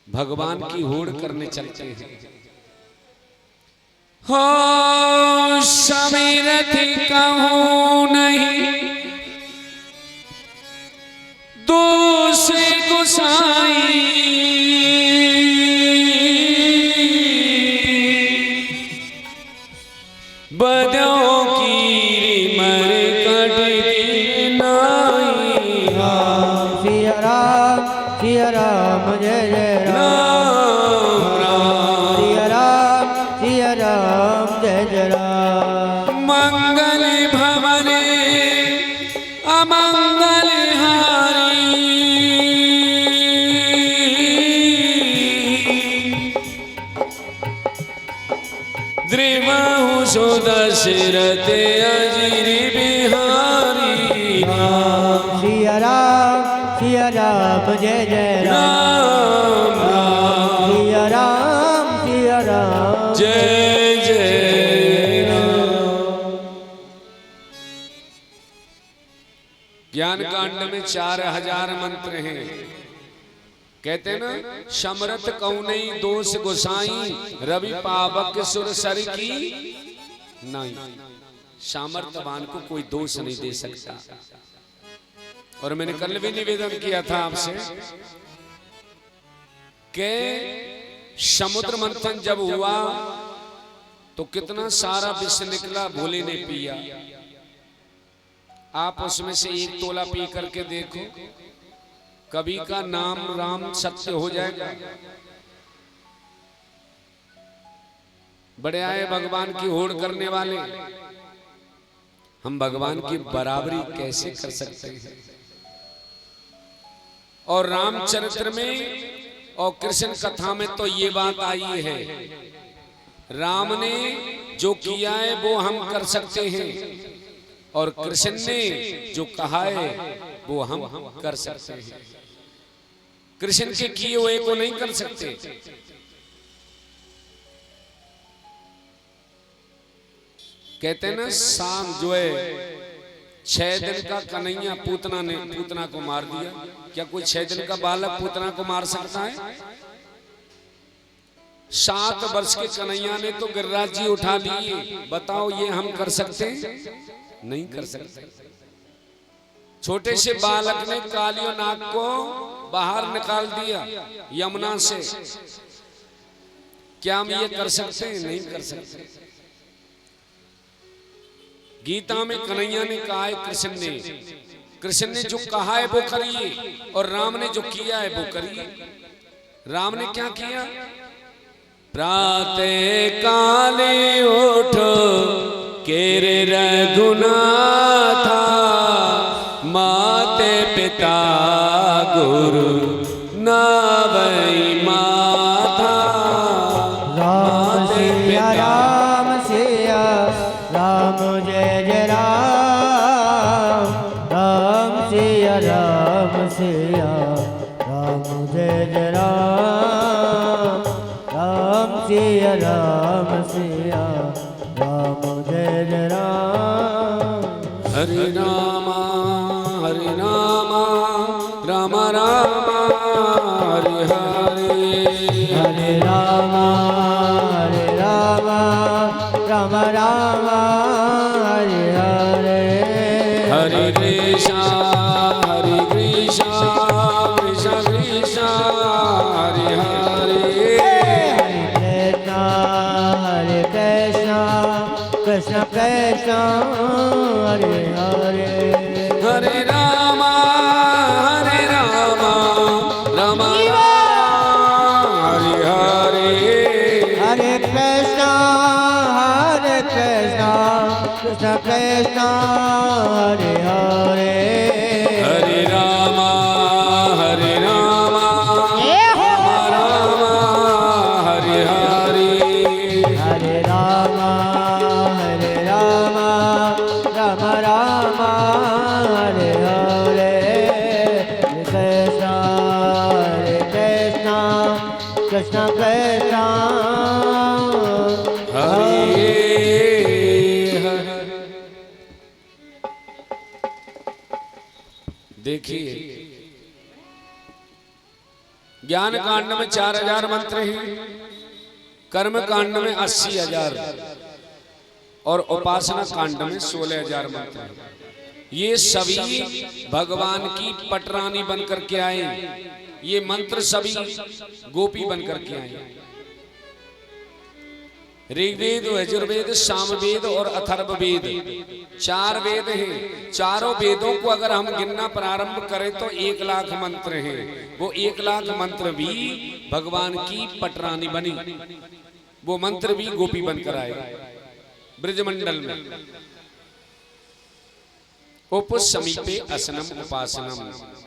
भगवान की होड़ करने चलते हैं। हो समीरथी कहूं नहीं दूसरे गोसाई, बदों की मर कटी नाई। सिया राम जय जय राम, सिया राम जय जय राम। मंगल भवने अमंगल हारी, द्रिमहु सो दशरथ अजिर बिहारी। सिया राम जय जय राम, सिया राम जय जय 4000 मंत्र हैं। कहते हैं ना, समरथ कौनई दोष गोसाई, रवि पावक सुर सर की नहीं। सामर्थ्यवान को कोई दोष नहीं दे सकता। और मैंने कल भी निवेदन किया था आपसे कि समुद्र मंथन जब हुआ तो कितना सारा विष निकला, भोले ने पिया। आप उसमें से 1 तोला पी करके देखो, कभी का नाम राम सत्य हो जाएगा। बड़े आए भगवान की होड़ करने वाले, हम भगवान की बराबरी कैसे कर सकते हैं। और रामचरित्र में और कृष्ण कथा में तो ये बात आई है, राम ने जो किया है वो हम कर सकते हैं, और कृष्ण ने जो कहा है वो हम कर सकते हैं। कृष्ण के किए हुए को नहीं कर सकते। कहते हैं ना, शाम जो है 6 दिन का कन्हैया पूतना को मार दिया। क्या कोई 6 दिन का बालक पूतना को मार सकता है? 7 वर्ष के कन्हैया ने तो गिरिराज जी उठा लिए। बताओ ये हम कर सकते हैं? नहीं कर सकते। छोटे से बालक ने कालियो नाग को बाहर निकाल दिया यमुना से। क्या हम ये कर सकते हैं? नहीं कर सकते। गीता में कन्हैया ने कहा है, कृष्ण ने जो कहा है वो करिए, और राम ने जो किया है वो करिए। राम ने क्या किया? प्रातः काले उठो केरे रघुनाथा, माते पिता गुरु नावई माथा। राम सिया राम सिया राम जय जय राम, राम सिया राम सिया राम जय जय राम, राम सिया राम सिया राम जय जय राम। हरे रामा राम राम हरे हरे, हरे रामा राम राम हरे हरे, हरे कृष्णा कृष्ण कृष्ण हरे हरे, हरे कृष्ण कृष्ण हरे हरे, हरे राम राम हरे हरे, हरे कृष्ण कृष्ण कृष्ण हरे हरे, हरे राम राम हरे हरे, हरे राम राम राम हरे हरे, हरे कृष्ण कृष्ण कृष्ण हरे हरे। देखिए, ज्ञान कांड में 4000 मंत्र हैं, कर्म कांड में 80,000 और उपासना कांड में 16,000 मंत्र हैं। ये सभी भगवान की पटरानी बनकर के आए। ये मंत्र सभी गोपी बनकर के आए। ऋग्वेद, यजुर्वेद, सामवेद और अथर्ववेद 4 वेद हैं। चारों वेदों को अगर हम गिनना प्रारंभ करें तो 1 लाख मंत्र हैं। वो 1 लाख मंत्र भी भगवान की पटरानी बनी। वो मंत्र भी गोपी बनकर आए ब्रजमंडल में। उप समीपे असनम उपासनम,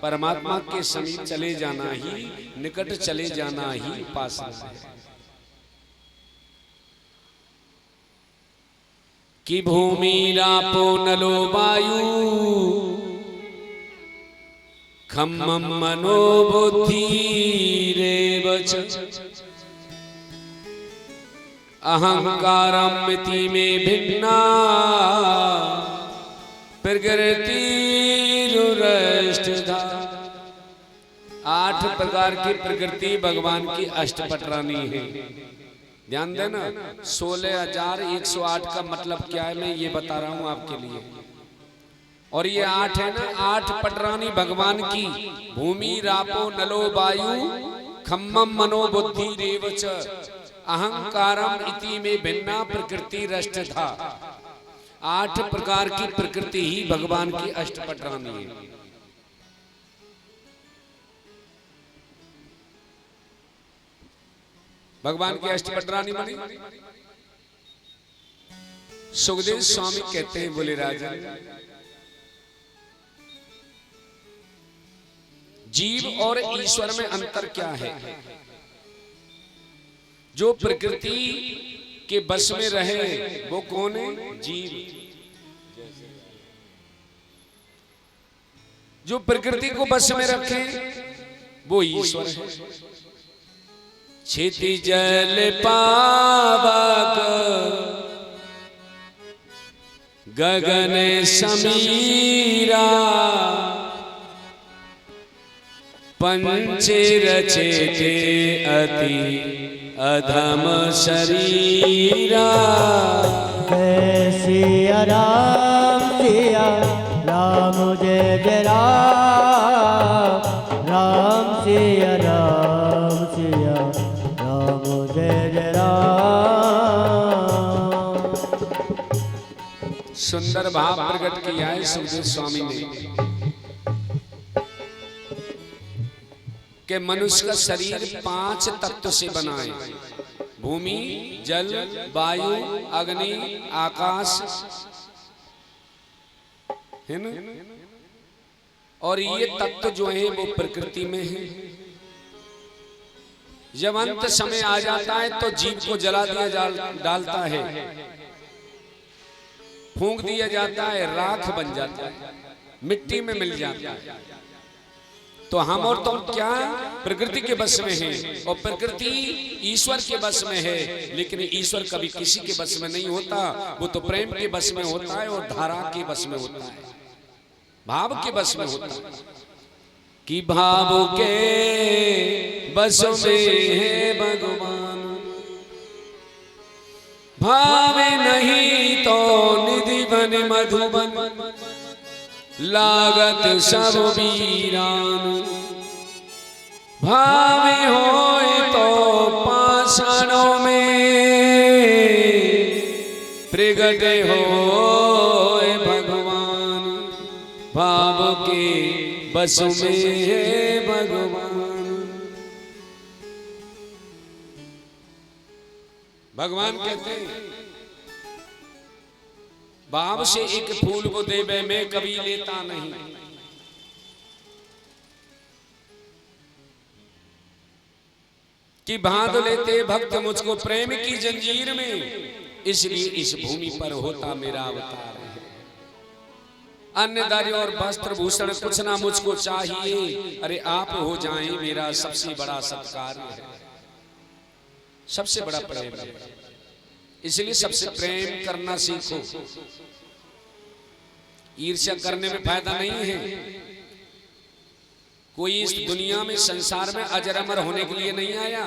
परमात्मा के समीप चले जाना ही, निकट चले जाना ही उपासना है। कि भूमि रापो नलो वायु, खम्मम मनो बुद्धि रेव च, अहंकारम मिति में भिन्ना, प्रकृति रुरष्ट 8 प्रकार की प्रकृति भगवान की अष्टपटरानी है। ध्यान देना, 16,108 का मतलब क्या है मैं ये बता रहा हूं आपके लिए। और ये 8 है ना, 8 पटरानी भगवान की। भूमि रापो नलो वायु खम्मम मनो बुद्धि रेवच अहंकारम इति में भिन्ना प्रकृति रष्ट था। 8 प्रकार की प्रकृति ही भगवान की अष्टपटरानी है। भगवान की अष्टपटरानी बनी। सुखदेव स्वामी कहते हैं, बोले राजन, जीव और ईश्वर में अंतर क्या है? जो प्रकृति के बस में रहे वो कौन है? जीव। जो प्रकृति को बस में रखे वो ईश्वर है। क्षिति जल पावक गगन समीरा पंचे रचेते अति अधम शरीरा। जय सिया राम जय जय राम, राम सिया राम जय जय राम। सुंदर भाव प्रकट किया है सुखदेव स्वामी ने कि मनुष्य का शरीर 5 तत्व से बना है। भूमि, जल, वायु, अग्नि, आकाश, है ना? और ये तत्व जो है वो प्रकृति में है। जब अंत समय आ जाता है तो जीव को जला दिया डालता है, फूंक दिया जाता है, राख बन जाता है, मिट्टी में मिल जाता है। तो हम और तुम क्या प्रकृति के बस में हैं और प्रकृति ईश्वर के बस में है। लेकिन ईश्वर कभी किसी के बस में नहीं होता, वो तो प्रेम के बस में होता है और धारा के बस में होता है, भाव के बस में होता है। कि भाव के बस में है भगवान, भावे नहीं तो निधि बन मधुबन लागत सब वीरान। भावे होए तो पाषाणों में प्रगटे होए भगवान। भाव के बस में है भगवान। भगवान कहते हैं भाव से एक फूल को देवे मैं कभी लेता नहीं। कि बांध लेते भक्त मुझको प्रेम की जंजीर में, इसलिए इस भूमि पर होता मेरा अवतार है। अन्नदारी और वस्त्र भूषण कुछ ना मुझको चाहिए, अरे आप हो जाएं मेरा सबसे बड़ा सत्कार है, सबसे बड़ा प्रेम है। इसलिए सबसे प्रेम करना सीखो। ईर्ष्या करने में फायदा नहीं है। कोई इस दुनिया में संसार में अजर अमर होने के लिए नहीं आया।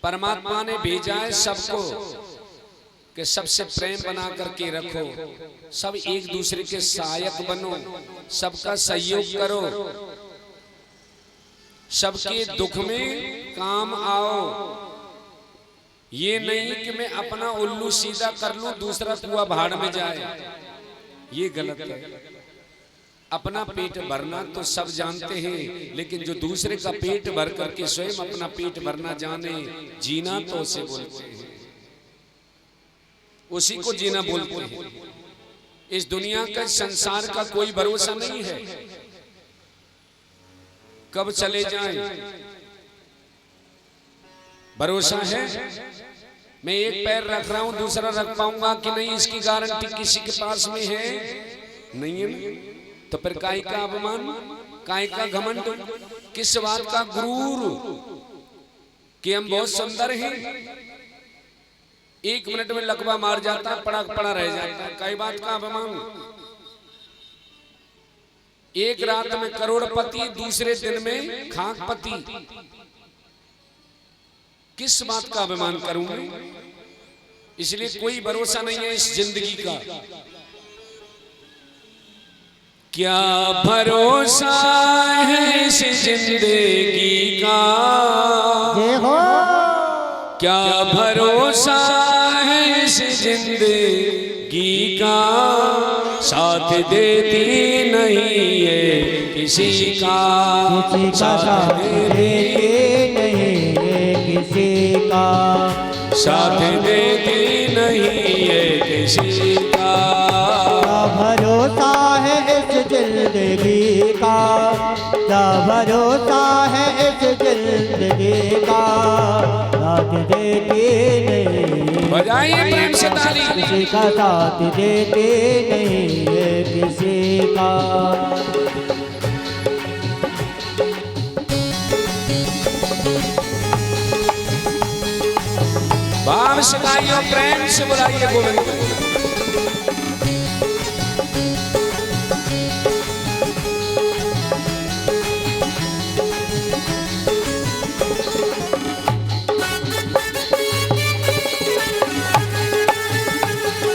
परमात्मा ने भेजा है सबको कि सबसे प्रेम बना करके रखो, सब एक दूसरे के सहायक बनो, सबका सहयोग करो, सबके दुख में काम आओ। ये नहीं कि मैं अपना उल्लू सीधा कर लूं दूसरा कुआ भाड़ में जाए, ये गलत है। अपना पेट भरना तो सब जानते हैं, लेकिन जो दूसरे का पेट भर करके स्वयं अपना पेट भरना जाने, जीना तो उसे बोलते हैं, उसी को जीना बोलते हैं। इस दुनिया का संसार का कोई भरोसा नहीं है, कब चले जाएं। भरोसा है मैं एक पैर रख रहा हूं दूसरा रख पाऊंगा कि नहीं, इसकी गारंटी किसी के पास में है नहीं है। तो फिर काय का अपमान, काय का घमंड, किस बात का गुरूर कि हम बहुत सुंदर हैं। 1 मिनट में लकवा मार जाता, पड़ा पड़ा रह जाता, कई बात का अपमान। एक रात में करोड़पति, दूसरे दिन में खाकपति। किस बात का अभिमान करूं मैं? इसलिए कोई भरोसा नहीं है इस जिंदगी का। क्या भरोसा है इस जिंदगी का, क्या भरोसा है इस जिंदगी का, साथ देती नहीं है किसी का, साथ देती नहीं है किसी का, साथ देती नहीं है किसी का। क्या भरोसा है इस जिंदगी का, क्या भरोसा है इस जिंदगी का, साथ देती नहीं, बजाइए प्रेम से ताली, किसी का साथ देती नहीं है किसी का। भाव से गाइए, प्रेम से बुलाइए गोविंद को।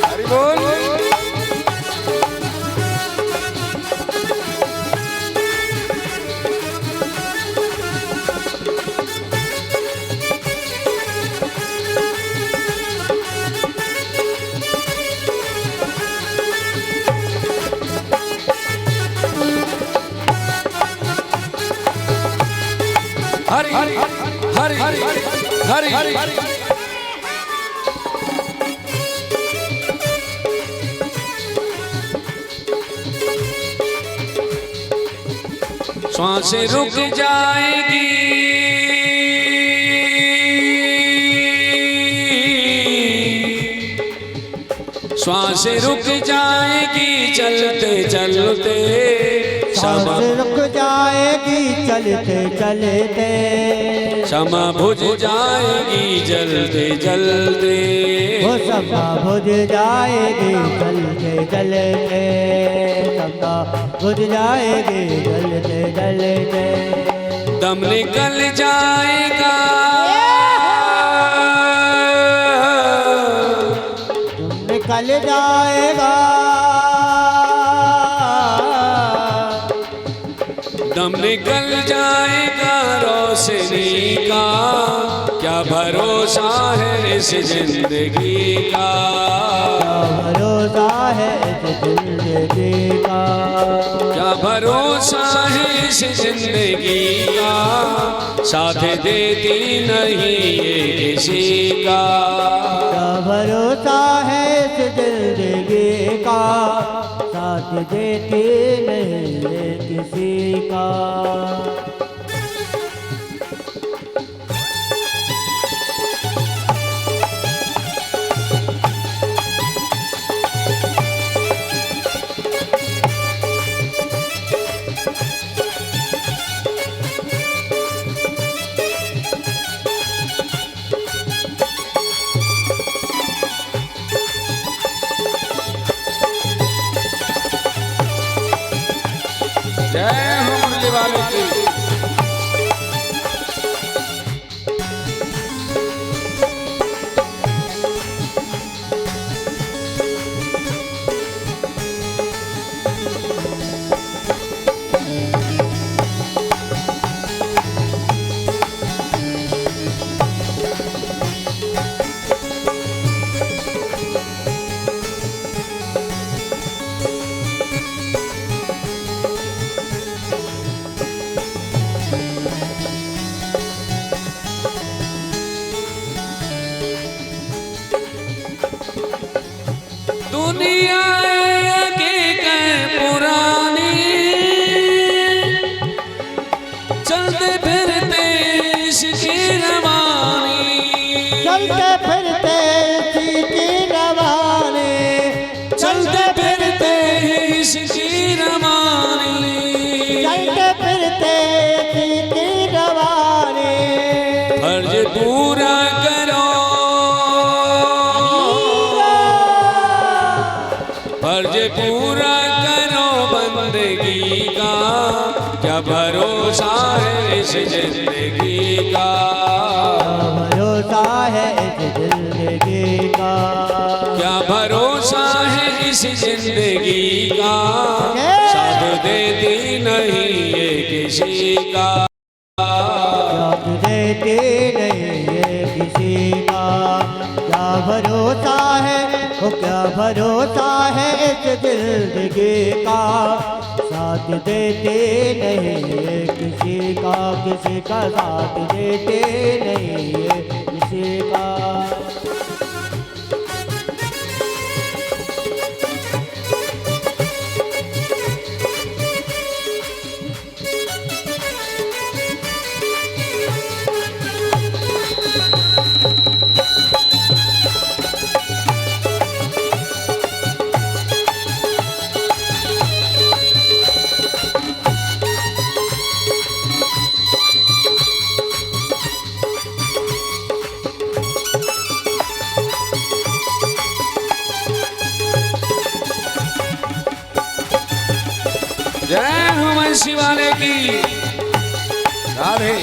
हरि बोल। हरि हरि हरि हरि हरि हरि। श्वासें रुक जाएगी, श्वासें रुक जाएगी चलते चलते, सांस रुक जाएगी चलते चलते, क्षमा बुझ जाएगी जलते जलते, वो क्षमा बुझ जाएगी जलते जलते, क्षमा बुझ जाएगी जलते जलते, दम निकल जाएगा, तुम निकल जाएगा, दम निकल जाएगा रोशनी का, क्या भरोसा है इस जिंदगी का, क्या भरोसा है इस जिंदगी का, क्या भरोसा है इस जिंदगी का, साथ देती नहीं ये किसी का, क्या भरोसा है इस जिंदगी का, साथ देती नहीं है किसी का। जय हो मुरली वाले की। दुनिया के पुरानी, चलते फिरते इसकी रवानी, चलते फिरते इसकी रवानी, चलते फिरते इसकी रवानी, चलते फिरते इसकी रवानी, फर्ज पूरा करो, फर्ज पूरा करो बंदगी का, जिंदगी का, भरोसा है इस जिंदगी का, क्या भरोसा है इस जिंदगी का, साथ देती नहीं ये किसी का, साथ देती नहीं ये किसी का, क्या भरोसा है वो क्या भरोसा है इस जिंदगी का, साथ देते नहीं ये किसी का साथ देते नहीं ये किसी का। जय हनुमान शिवालय की राधे।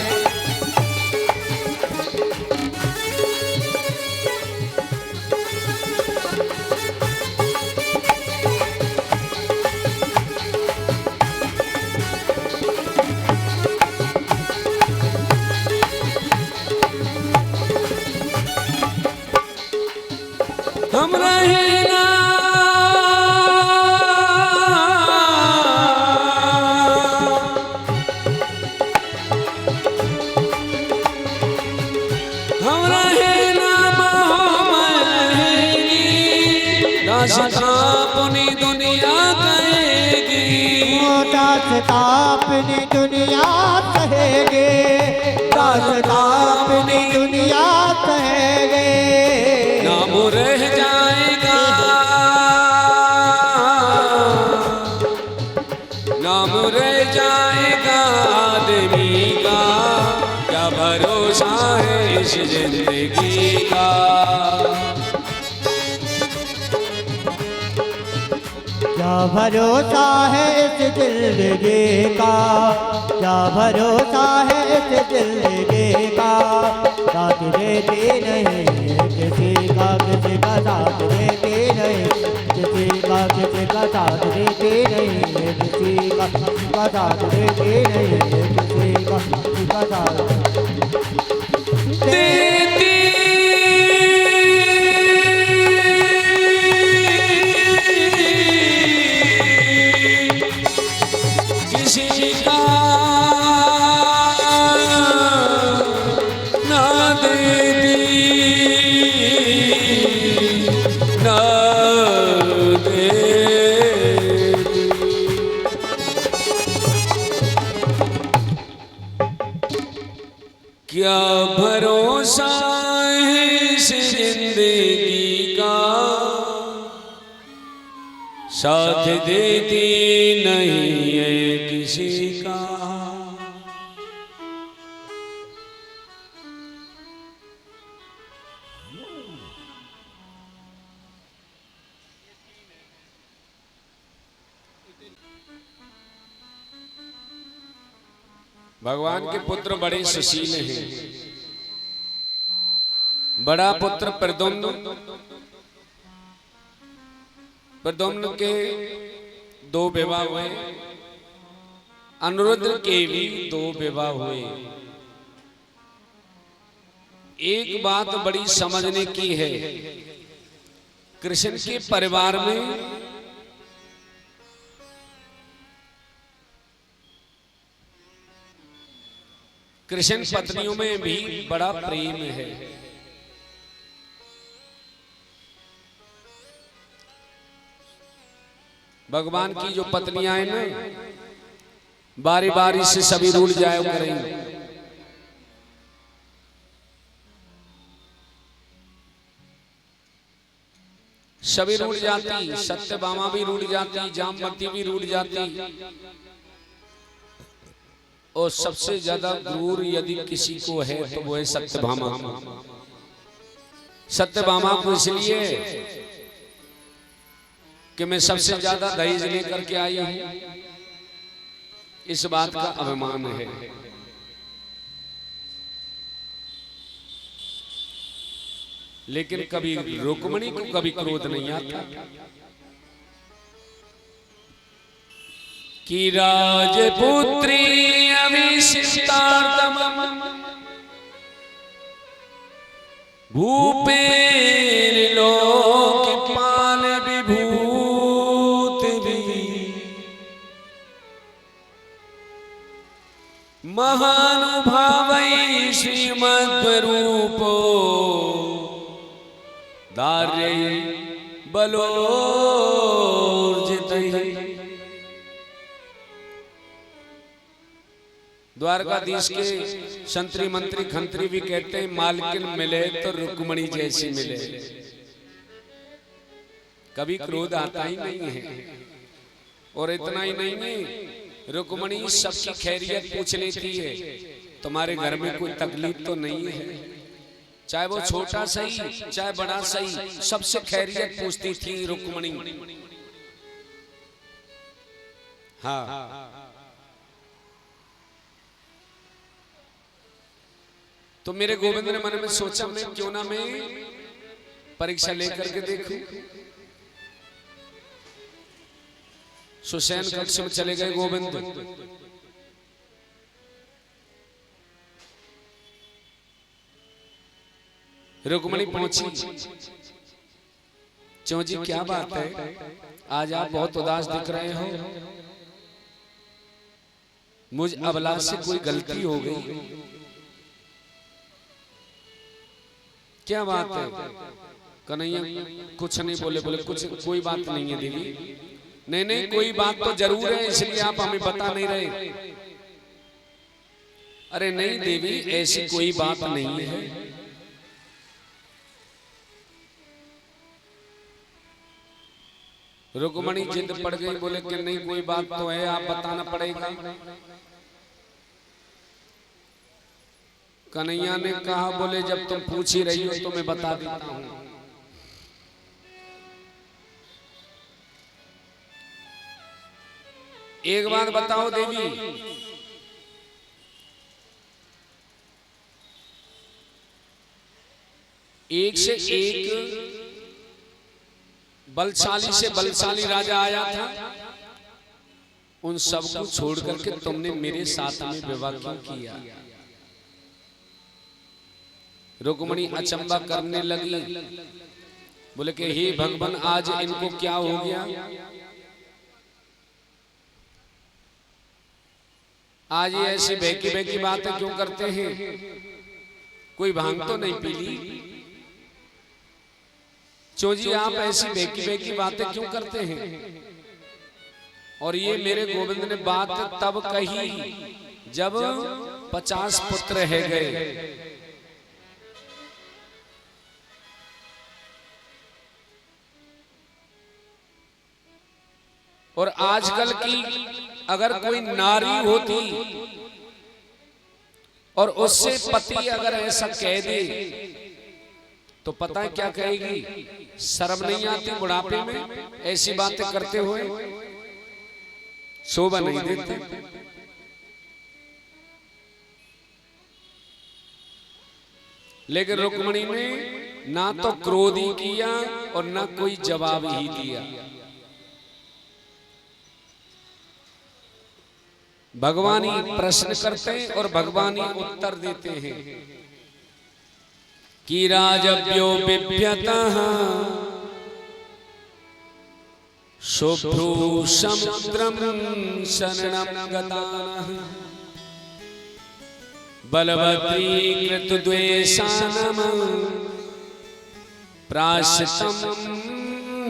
हम रहे ना दासता अपनी दुनिया कहेगी, दासता अपनी दुनिया कहेगे, दासता अपनी दुनिया कहेगे, नाम रह जाएगा, नाम रह जाएगा आदमी का, क्या भरोसा है इस जिंदगी का, क्या भरोसा है इस जिंदगी का, क्या भरोसा है इस जिंदगी का, साथ देते नहीं किसी का साथ देते नहीं, किसी का साथ देते नहीं, किसी का साथ देते नहीं, किसी का साथ देती किसी का ना देती ना देती, क्या भरोसा है इस जिंदगी का, साथ देती नहीं है किसी का, भगवान के पुत्र बड़े सुशील हैं। बड़ा पुत्र प्रद्युम्न, प्रद्युम्न के 2 विवाह हुए, अनिरुद्ध के भी 2 विवाह हुए। एक बात बड़ी समझने की है, कृष्ण के परिवार में कृष्ण पत्नियों में भी बड़ा प्रेम है। भगवान की जो पत्नियां हैं ना, बारी बारी से सभी रूठ जाया करेंगे। सभी रूठ जाती, सत्यभामा भी रूठ जाती, जामवती भी रूठ जाती, और सबसे ज्यादा क्रूर यदि किसी को है तो वो है सत्यभामा। सत्यभामा को इसलिए कि मैं सबसे ज्यादा दहेज लेकर के आई हूं, इस बात का अभिमान है। लेकिन कभी रुक्मिणी को कभी क्रोध नहीं आता कि राजपुत्री अविशिष्टार्तम भूपेन लोकपाल विभूति महानुभावै श्रीमद्रूपो दार्य बलोर्जितैः। द्वारकाधीश के संतरी मंत्री खंत्री भी कहते हैं मालकिन मिले तो रुक्मिणी जैसी मिले। कभी क्रोध आता ही नहीं है। और इतना ही नहीं है, रुक्मिणी सबकी खैरियत पूछ लेती है, तुम्हारे घर में कोई तकलीफ तो नहीं है, चाहे वो छोटा सही चाहे बड़ा सही, सबसे खैरियत पूछती थी रुक्मिणी। हाँ, तो मेरे गोविंद ने मन में सोचा मैं क्यों ना मैं परीक्षा लेकर के देखूं। सुशैन कक्ष में चले गए गोविंद। रुक्मिणी पहुंची। चौ जी क्या बात है, आज आप बहुत उदास दिख रहे हो, मुझ अबला से कोई गलती हो गई, क्या बात है? कन्हैया कुछ नहीं बोले, बोले कुछ कोई बात नहीं है देवी। नहीं नहीं कोई बात तो जरूर है, इसलिए आप हमें बता नहीं रहे। अरे नहीं देवी ऐसी कोई बात नहीं है। रुक्मिणी जिद पड़ गई, बोले कि नहीं कोई बात तो है, आप बताना पड़ेगा। कन्हैया ने कहा, बोले जब तुम पूछ ही रही हो तो मैं बता देता हूं। एक बात बताओ देवी, एक से एक बलशाली से बलशाली राजा आया था, उन सबको छोड़ करके तुमने मेरे साथ में विवाह क्यों किया? रुक्मिणी अचंबा करने लगी, बोले कि हे भगवान आज इनको क्या हो गया, आज ये ऐसी बहकी बहकी बातें क्यों करते हैं? कोई भांग तो नहीं पी ली? चो जी आप ऐसी बहकी बहकी बातें क्यों करते हैं? और ये मेरे गोविंद ने बात तब कही जब 50 पुत्र रह गए। और आजकल की अगर कोई नारी होती और उससे पति अगर ऐसा कह दे तो पता है क्या कहेगी? शर्म नहीं आती बुढ़ापे में ऐसी बातें करते हुए? शोभा नहीं देते। लेकिन रुक्मिणी ने ना तो क्रोध ही किया और ना कोई जवाब ही दिया। भगवान ही प्रश्न करते हैं और भगवान ही उत्तर देते हैं कि राजव्यो बिभ्यतः शुभ्रू समुद्रम शरणं गताः बलवती कृतद्वेषानम प्राश्चितं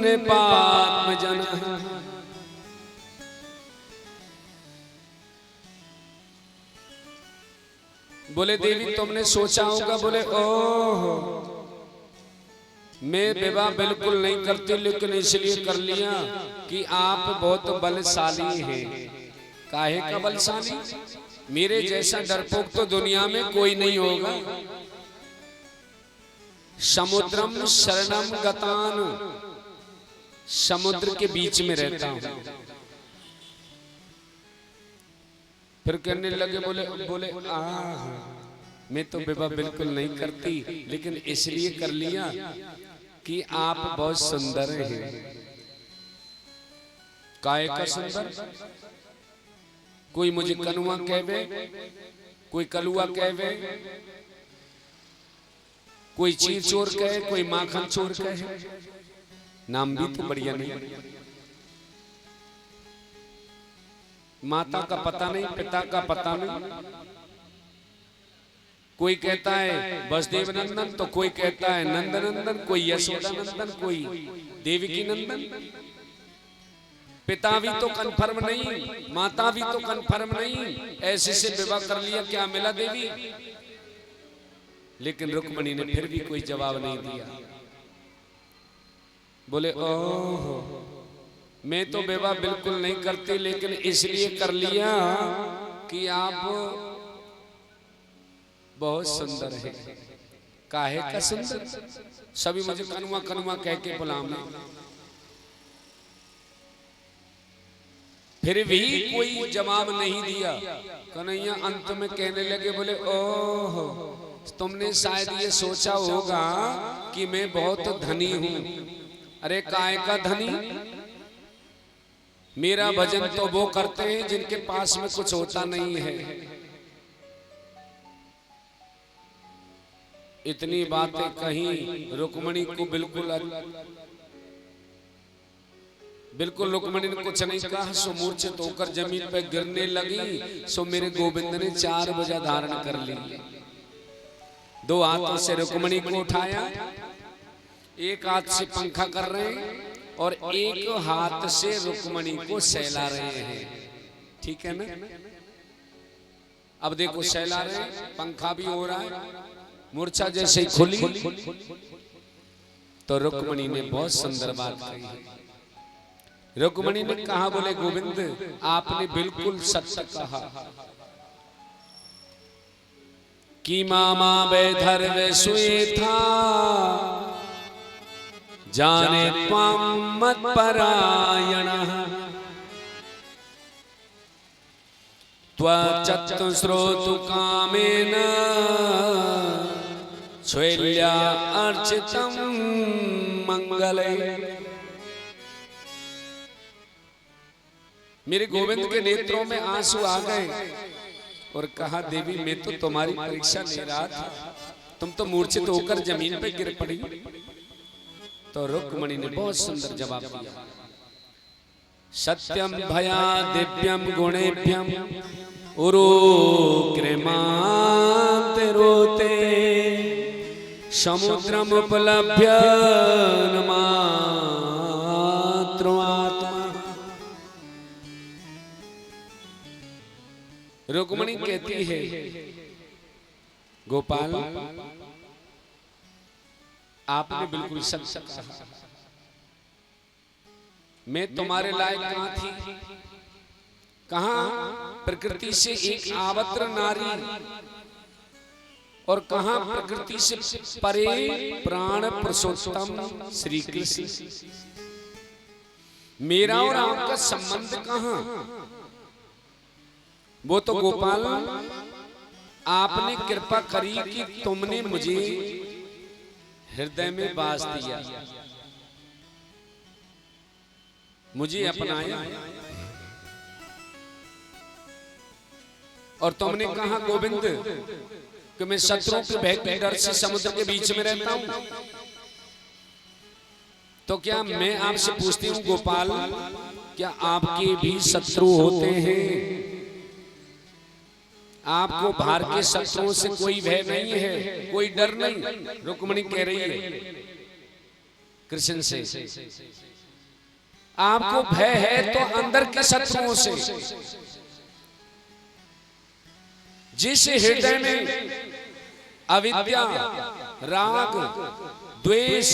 नृपात्मजनः। बोले देवी तुमने सोचा होगा, बोले ओह मैं विवाह बिल्कुल नहीं करती, लेकिन इसलिए कर लिया कि आप बहुत बलशाली हैं। काहे का बलशाली? मेरे जैसा डरपोक तो दुनिया में कोई नहीं होगा। समुद्रम शरणम गतान, समुद्र के बीच में रहता हूं। फिर कहने लगे, बोले बोले मैं तो विवाह बिल्कुल नहीं करती, लेकिन इसलिए कर लिया कि आप बहुत सुंदर हैं। काय का सुंदर? कोई मुझे कनुआ कहवे, कोई कलुआ कहवे, कोई चीर चोर कहे, कोई माखन चोर कहे। नाम भी तो बढ़िया नहीं। माता का पता नहीं, पिता का पता नहीं। कोई कहता है वसुदेव नंदन, तो कोई कहता है नंद नंदन, कोई यशोदा नंदन, कोई देवकी नंदन। पिता भी तो कंफर्म नहीं, माता भी तो कंफर्म नहीं, ऐसे से विवाह कर लिया, क्या मिला देवी? लेकिन रुक्मणी ने फिर भी कोई जवाब नहीं दिया। बोले ओह, मैं तो विवाह बिल्कुल नहीं करती, लेकिन इसलिए कर लिया कि आप बहुत सुंदर है। काहे का सुंदर? सभी मुझे कनुआ कनुआ कह के बुलावे, फिर भी कोई जवाब नहीं दिया। कन्हैया अंत में कहने लगे, बोले ओह, तुमने शायद ये सोचा होगा कि मैं बहुत धनी हूं। अरे काय का धनी? मेरा भजन तो वो करते हैं जिनके पास में कुछ होता नहीं है। इतनी बातें कहीं रुक्मणी को बिल्कुल रुक्मणी ने कुछ नहीं कहा। सो मूर्छित होकर जमीन पे गिरने लगी। सो मेरे गोविंद ने 4 भुजा धारण कर ली। 2 हाथों से रुक्मणी को उठाया, एक हाथ से पंखा कर रहे हैं और एक हाथ से रुक्मणी को सहला रहे हैं। ठीक है ना? अब देखो सहला रहे हैं, पंखा भी हो रहा है। मूर्छा जैसे ही खुली तो रुक्मणी ने बहुत सुंदर बात कही। रुक्मणी ने कहा, बोले गोविंद, आपने बिल्कुल सत्य कहा कि मामा वैधर वैसुए था, जाने त्वां मत परायण, त्वचतुश्रोतु कामेन शैल्या अर्चितं मंगले। मेरे गोविंद के नेत्रों में आंसू आ गए और कहा, देवी मैं तो तुम्हारी परीक्षा ले रहा था, तुम तो मूर्छित होकर जमीन पे गिर पड़ी। तो रुक्मणी ने बहुत सुंदर जवाब दिया, सत्यम भया दिव्यम गुणेभ्यम उरो कृमांते रोते, समुद्रम उपलभ्य मातृआत्मा। रुक्मणी कहती है, गोपाल आपने बिल्कुल सच कहा। मैं तुम्हारे लायक कहां थी? कहां प्रकृति से एक आवत्र नारी और कहां प्रकृति से परे प्राण पुरुषोत्तम श्री कृष्ण। मेरा और आपका संबंध कहां? वो तो गोपाल आपने कृपा करी कि तुमने मुझे हृदय में बास दिया, मुझे अपनाया। और तुमने कहा गोविंद कि मैं शत्रुओं के भय के डर से समुद्र के बीच में रहता हूं। तो क्या मैं आपसे पूछती हूं गोपाल, क्या आपके भी शत्रु होते हैं? आपको बाहर के शत्रुओं से कोई भय नहीं है, कोई डर नहीं? रुक्मणी कह रही है कृष्ण से, आपको भय है तो अंदर के शत्रुओं से। जिस हृदय में अविद्या, राग, द्वेष,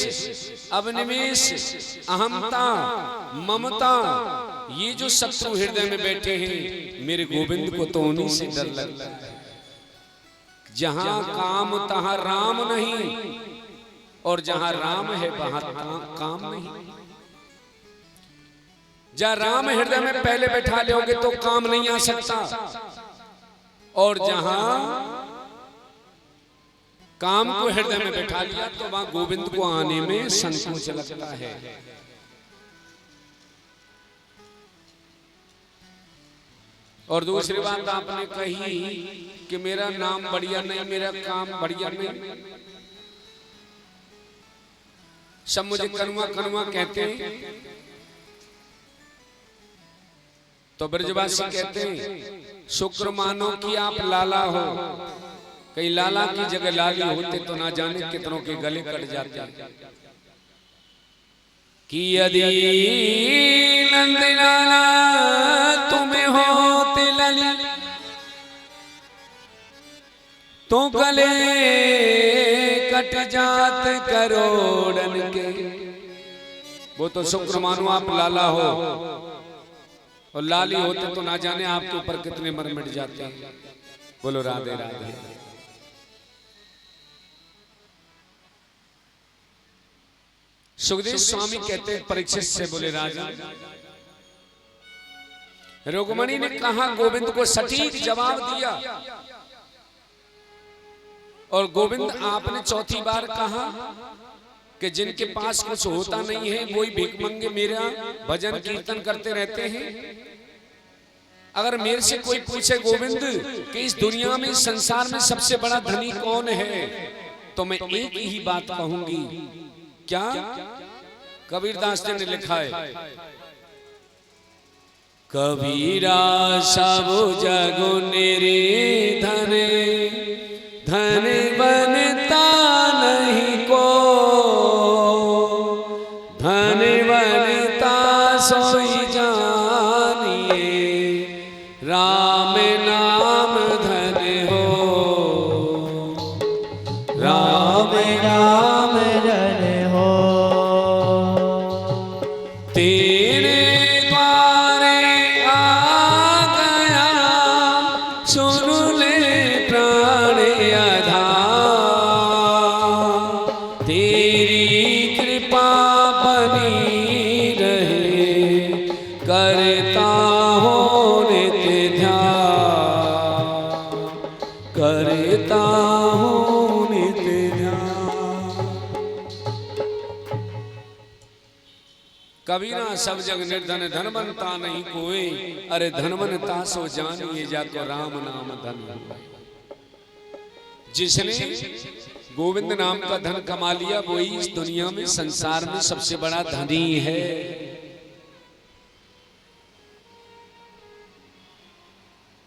अभिनिवेश, अहंता, ममता, ये जो शत्रु हृदय में बैठे हैं, मेरे गोविंद को तो उन्हीं से डर लगता है। जहां काम तहां राम नहीं, और जहां राम है वहां काम नहीं। जहां राम हृदय में पहले बैठा लोगे तो काम नहीं आ सकता, और जहां काम को हृदय में बैठा लिया तो वहां गोविंद को आने में संकोच लगता है। और दूसरी बात आपने कही कि मेरा नाम बढ़िया नहीं, मेरा काम बढ़िया नहीं, सब मुझे कनुआ कनुआ कहते हैं। तो ब्रजवासी कहते हैं शुक्र मानो कि आप लाला हो, कहीं लाला की जगह लाली होते तो ना जाने कितनों के गले कट जाते। कि यदि नंद लाला तुम्हें होते लली तो गले कट जात करोड़न के। वो तो शुक्र मानो आप लाला हो, और लाली होते तो ना जाने आपके ऊपर कितने मर मिट जाते हैं। बोलो राधे राधे। सुखदेव स्वामी कहते हैं परीक्षित से, बोले राजा, रुक्मिणी ने कहा गोविंद को सटीक जवाब दिया, और गोविंद आपने चौथी बार कहा कि जिनके पास कुछ होता नहीं है वही भीख मंगे मेरा भजन कीर्तन करते रहते हैं। अगर मेरे से कोई पूछे गोविंद कि इस दुनिया में संसार में सबसे बड़ा धनी कौन है, तो मैं एक ही बात कहूंगी। क्या? कबीरदास जी ने लिखा है, कबीरा सब जग निरे धने धन बनता नहीं को, धन बनता सोई जानिए राम नाम धन हो, राम राम धन हो। तेरे द्वारे आ गया सुन ले प्राण आधार, तेरी कृपा बनी रहे करता हूँ नित्य ध्यान, करता हूँ नित्य ध्यान। कबीरा सब जग निर्धन धनवंता नहीं कोई, अरे धनवंता सो जानिए जाको राम नाम धन। जिसने गोविंद नाम का धन कमा लिया वही इस दुनिया में संसार में सबसे बड़ा धनी है।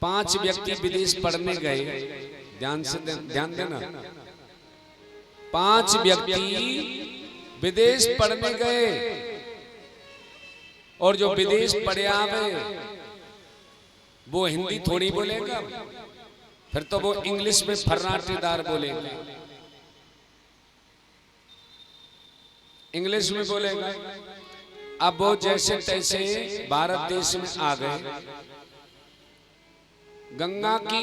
पांच व्यक्ति विदेश पढ़ने गए, ध्यान से ध्यान देना। पांच व्यक्ति विदेश पढ़ने गए, और जो विदेश पढ़े आवे वो हिंदी थोड़ी बोलेगा, फिर तो वो इंग्लिश में फर्राटेदार बोलेगा, इंग्लिश में बोलेगा। अब वो जैसे तैसे भारत देश में आ गए, गंगा की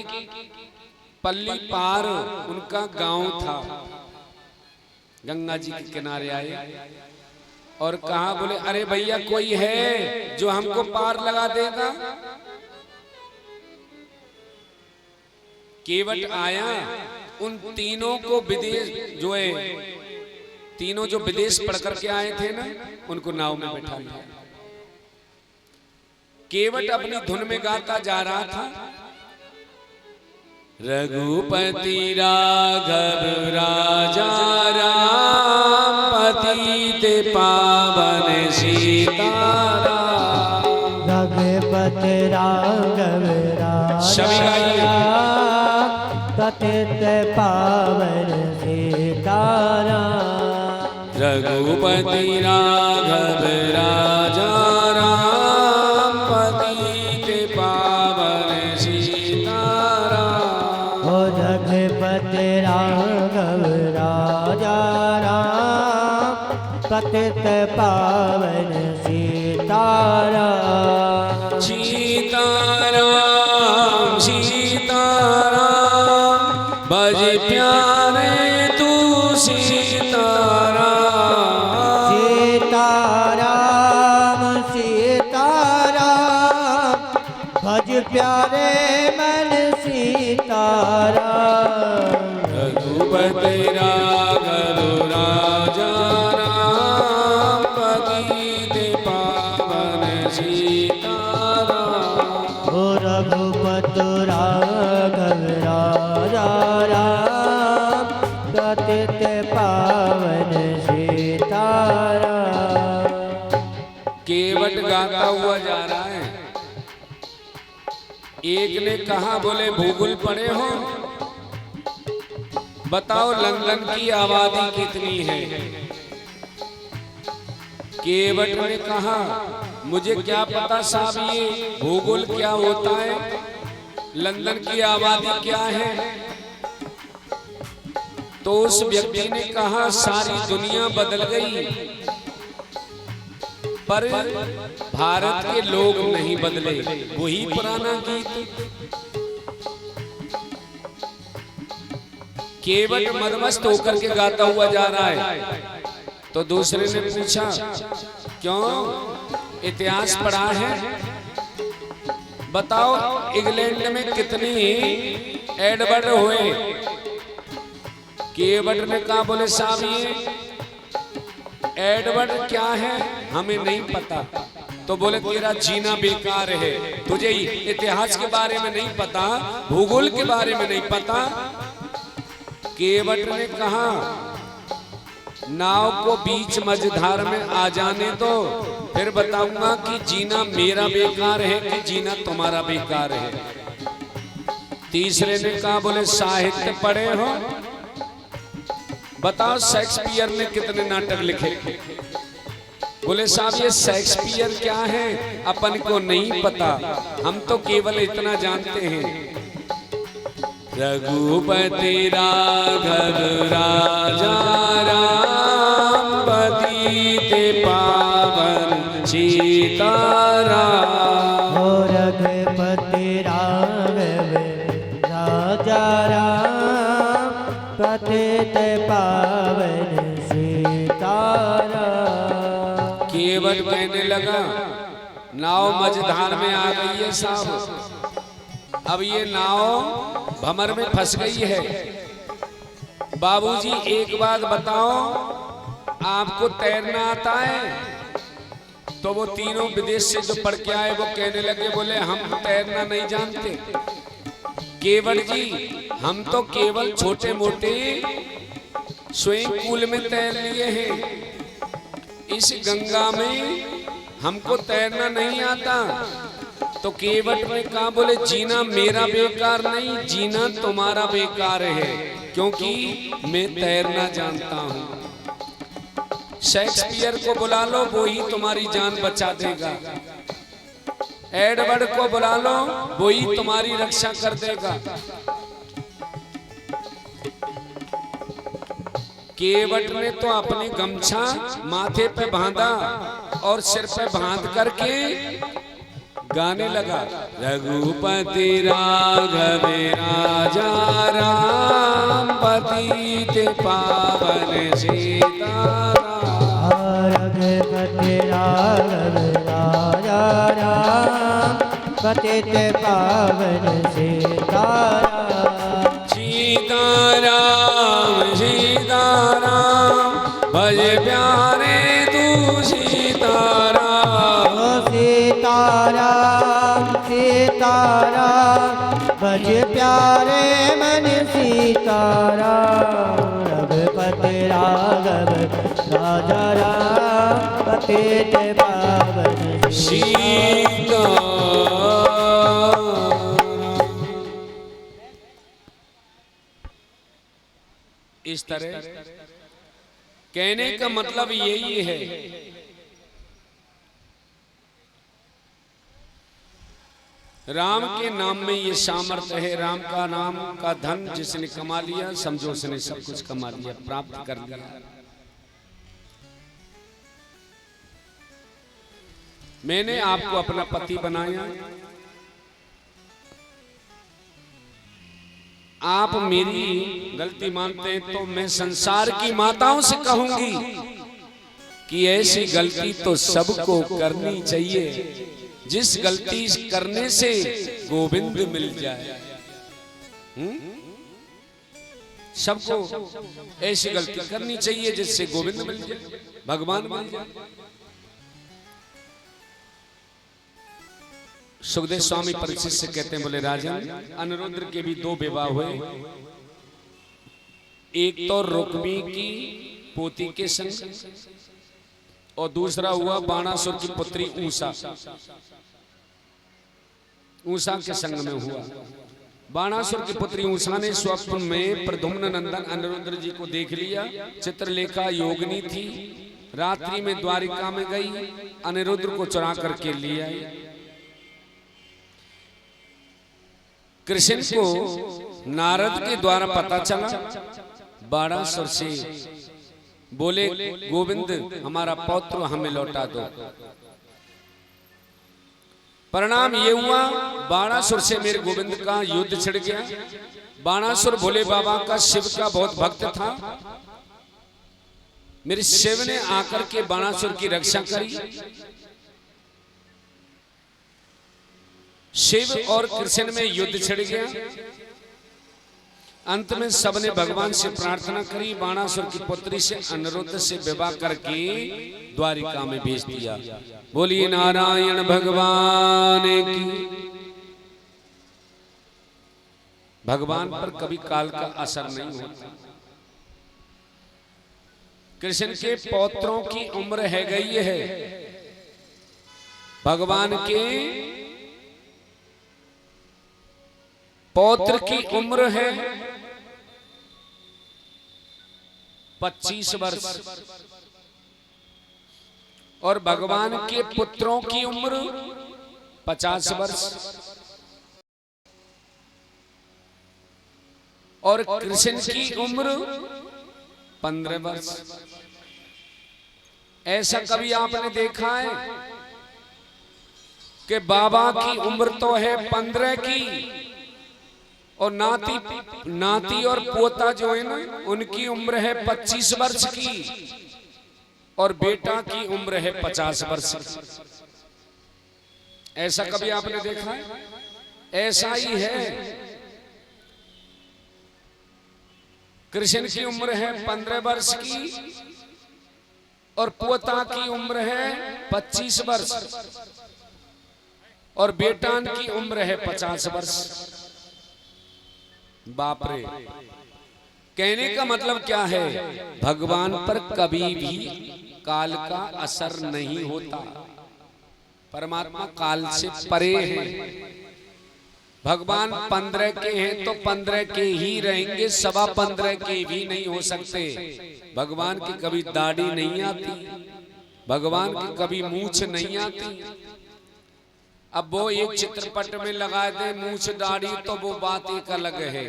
पल्ली पार उनका गांव था, गंगा जी के किनारे आए और कहा, बोले अरे भैया कोई है जो हमको पार लगा देगा? केवट आया, उन तीनों को विदेश जो है, तीनों जो विदेश पढ़ करके आए थे ना, उनको नाव में बैठा लिया। केवट अपनी धुन में गाता जा रहा था, रघुपति राघव राजा राम पतित पावन सीताराम। रघुपति राघव राजा पतित पावन सीताराम। रघुपति राघव राजा राम पतित पावन सीताराम। ओ रघुपति राघव राजा राम पतित पावन सीताराम। सीताराम सीताराम बज प्यारे तू सीताराम। सीताराम सीताराम भज प्यारे मन सीताराम। रघुपति पतित पावन सीताराम। केवट गाता हुआ जा रहा है। एक ने कहा, बोले भूगोल पढ़े हो, बताओ लंदन की आबादी कितनी है। केवट ने कहा, मुझे क्या पता साहब, ये भूगोल क्या होता है, लंदन की आबादी क्या है। तो उस व्यक्ति ने कहा, सारी दुनिया बदल गई पर भारत के लोग नहीं बदले, वही पुराना गीत। केवट मदमस्त होकर के गाता हुआ जा रहा है। तो दूसरे ने पूछा, क्यों, इतिहास पढ़ा है, बताओ इंग्लैंड में कितनी एडवर्ड हुए। केवट ने कहा, बोले साहब ये एडवर्ड क्या है हमें नहीं पता। तो बोले तेरा जीना बेकार है, तुझे इतिहास के बारे में नहीं पता, भूगोल के बारे में नहीं पता। केवट ने कहा, नाव को बीच मझधार में आ जाने दो, फिर बताऊंगा कि जीना मेरा बेकार है कि जीना तुम्हारा बेकार है। तीसरे ने कहा, बोले साहित्य पढ़े हो, बताओ शेक्सपियर ने कितने नाटक लिखे। बोले साहब ये शेक्सपियर क्या है अपन को नहीं पता, हम तो केवल इतना जानते हैं, रघुपति राघव राजा राम, पतित पावन सीताराम। रघुपति राघव राजा राम, पतित पावन सीताराम। केवट कहने लगा, नाव मझधार में आ गई है साहब, अब ये नाव भंवर में फंस गई है। बाबूजी एक बात बताओ, आपको तैरना आता है। तो वो तीनों विदेश से जो पढ़ के आए वो कहने लगे, बोले हम तैरना नहीं जानते। केवट जी हम तो केवल छोटे मोटे स्विमिंग पूल में तैर लिए हैं, इस गंगा में हमको तैरना नहीं आता। तो केवट ने कहा, बोले जीना मेरा बेकार नहीं, जीना तुम्हारा बेकार है, क्योंकि मैं तैरना जानता हूं। शेक्सपियर को बुला लो, वो ही तुम्हारी जान बचा देगा। एडवर्ड को बुला लो, वो ही तुम्हारी रक्षा कर देगा। केवट ने तो अपनी गमछा माथे पे बांधा और सिर पे बांध करके गाने लगा, रघुपति राघव राजा राम, पतित पावन सीताराम। रघुपति राघव राजा राम, पतित पावन सीताराम। सीताराम सीताराम, भज प्यारे तू सीताराम। सीताराम सीताराम, भज प्यारे मन सीताराम। रघुपति राघव राजा राम, पतित पावन सीताराम। इस तरह कहने का मतलब यही है, राम के नाम में ये सामर्थ्य है। राम का नाम का धन जिसने कमा लिया, समझो उसने सब कुछ कमा लिया, प्राप्त कर लिया। मैंने आपको अपना पति बनाया, आप मेरी गलती मानते हैं तो मैं संसार की माताओं से कहूंगी कि ऐसी गलती तो सबको करनी चाहिए, जिस गलती करने से गोविंद मिल जाए। सबको ऐसी गलती करनी चाहिए जिससे गोविंद मिल जाए, भगवान मिल जाए। सुखदेव स्वामी परीक्षित से कहते हैं, बोले राजन, अनिरुद्ध के भी 2 विवाह हुए, एक तो रुक्मी की पोती के संग और दूसरा हुआ बाणासुर की पुत्री ऊषा, ऊषा के संग में हुआ। बाणासुर की पुत्री ऊषा ने स्वप्न में प्रद्युम्न नंदन अनिरुद्ध जी को देख लिया। चित्रलेखा योगिनी थी, रात्रि में द्वारिका में गई, अनिरुद्ध को चुरा करके ले आई। कृष्ण को नारद के द्वारा पता चला, बाणासुर से बोले गोविंद हमारा पौत्र हमें लौटा दो। परिणाम ये हुआ बाणासुर से मेरे गोविंद का युद्ध छिड़ गया। बाणासुर भोले बाबा का शिव का बहुत भक्त था। मेरे शिव ने आकर के बाणासुर की रक्षा करी। शिव और कृष्ण में युद्ध छिड़ गया। अंत में सबने भगवान से प्रार्थना करी, बाणासुर की पुत्री से अनिरुद्ध से विवाह करके द्वारिका में भेज दिया। बोलिए नारायण भगवान की। भगवान पर कभी काल का असर नहीं होता। कृष्ण के पौत्रों की उम्र है गई है, भगवान के पौत्र की उम्र है 25 वर्ष और भगवान के पुत्रों की उम्र 50 वर्ष और कृष्ण की उम्र 15 वर्ष। ऐसा कभी आपने देखा है कि बाबा की उम्र तो है 15 की और नाती और पोता जो है ना उनकी उम्र है 25 वर्ष की और बेटा की उम्र है 50 वर्ष की। ऐसा कभी आपने देखा है? ऐसा ही है। कृष्ण की उम्र है 15 वर्ष की और पोता की उम्र है 25 वर्ष और बेटान की उम्र है 50 वर्ष। बाप रे, कहने का मतलब क्या है? भगवान पर कभी भी काल का असर नहीं होता। परमात्मा काल से परे है। भगवान 15 के हैं तो 15 के ही रहेंगे, 15.25 के भी नहीं हो सकते। भगवान की कभी दाढ़ी नहीं आती, भगवान की कभी मूछ नहीं आती। अब वो एक चित्रपट में लगा दे मूछ दाढ़ी तो वो बात एक अलग है,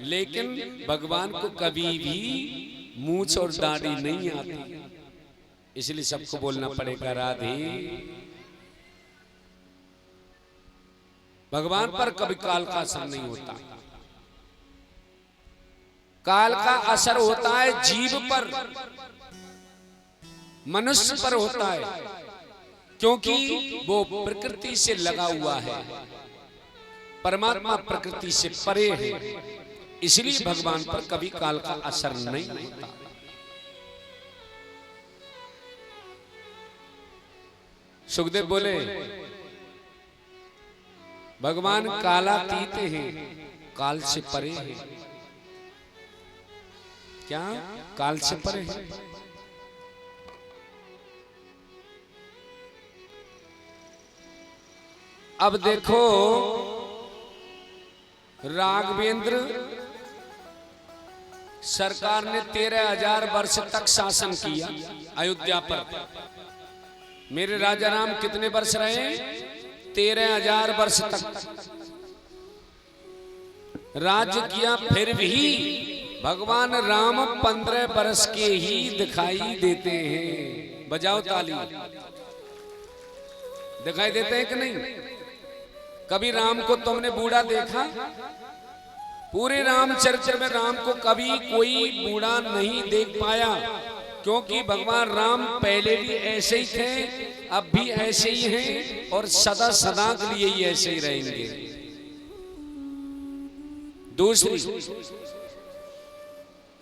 लेकिन भगवान को कभी भी मूछ और दाढ़ी नहीं आती। इसलिए सबको बोलना पड़ेगा राधे। भगवान पर कभी काल का असर नहीं होता। काल का असर होता है जीव पर, मनुष्य पर होता है, क्योंकि वो प्रकृति से लगा हुआ है। परमात्मा प्रकृति से परे है, इसलिए भगवान पर कभी काल का असर नहीं होता। सुखदेव बोले भगवान कालातीत हैं, काल से परे हैं। क्या काल से परे है? अब देखो राघवेंद्र सरकार ने 13,000 वर्ष तक शासन किया अयोध्या पर। मेरे राजा राम कितने वर्ष रहे? 13,000 वर्ष तक राज्य किया। फिर भी भगवान राम 15 वर्ष के ही दिखाई देते हैं। बजाओ ताली। दिखाई देते हैं कि नहीं? कभी राम को तुमने बूढ़ा देखा? पूरे रामचरित्र में राम को कभी कोई बूढ़ा नहीं देख पाया, क्योंकि भगवान राम पहले भी ऐसे ही थे, अब भी ऐसे ही हैं और सदा सदा के लिए ही ऐसे ही रहेंगे। दूसरी,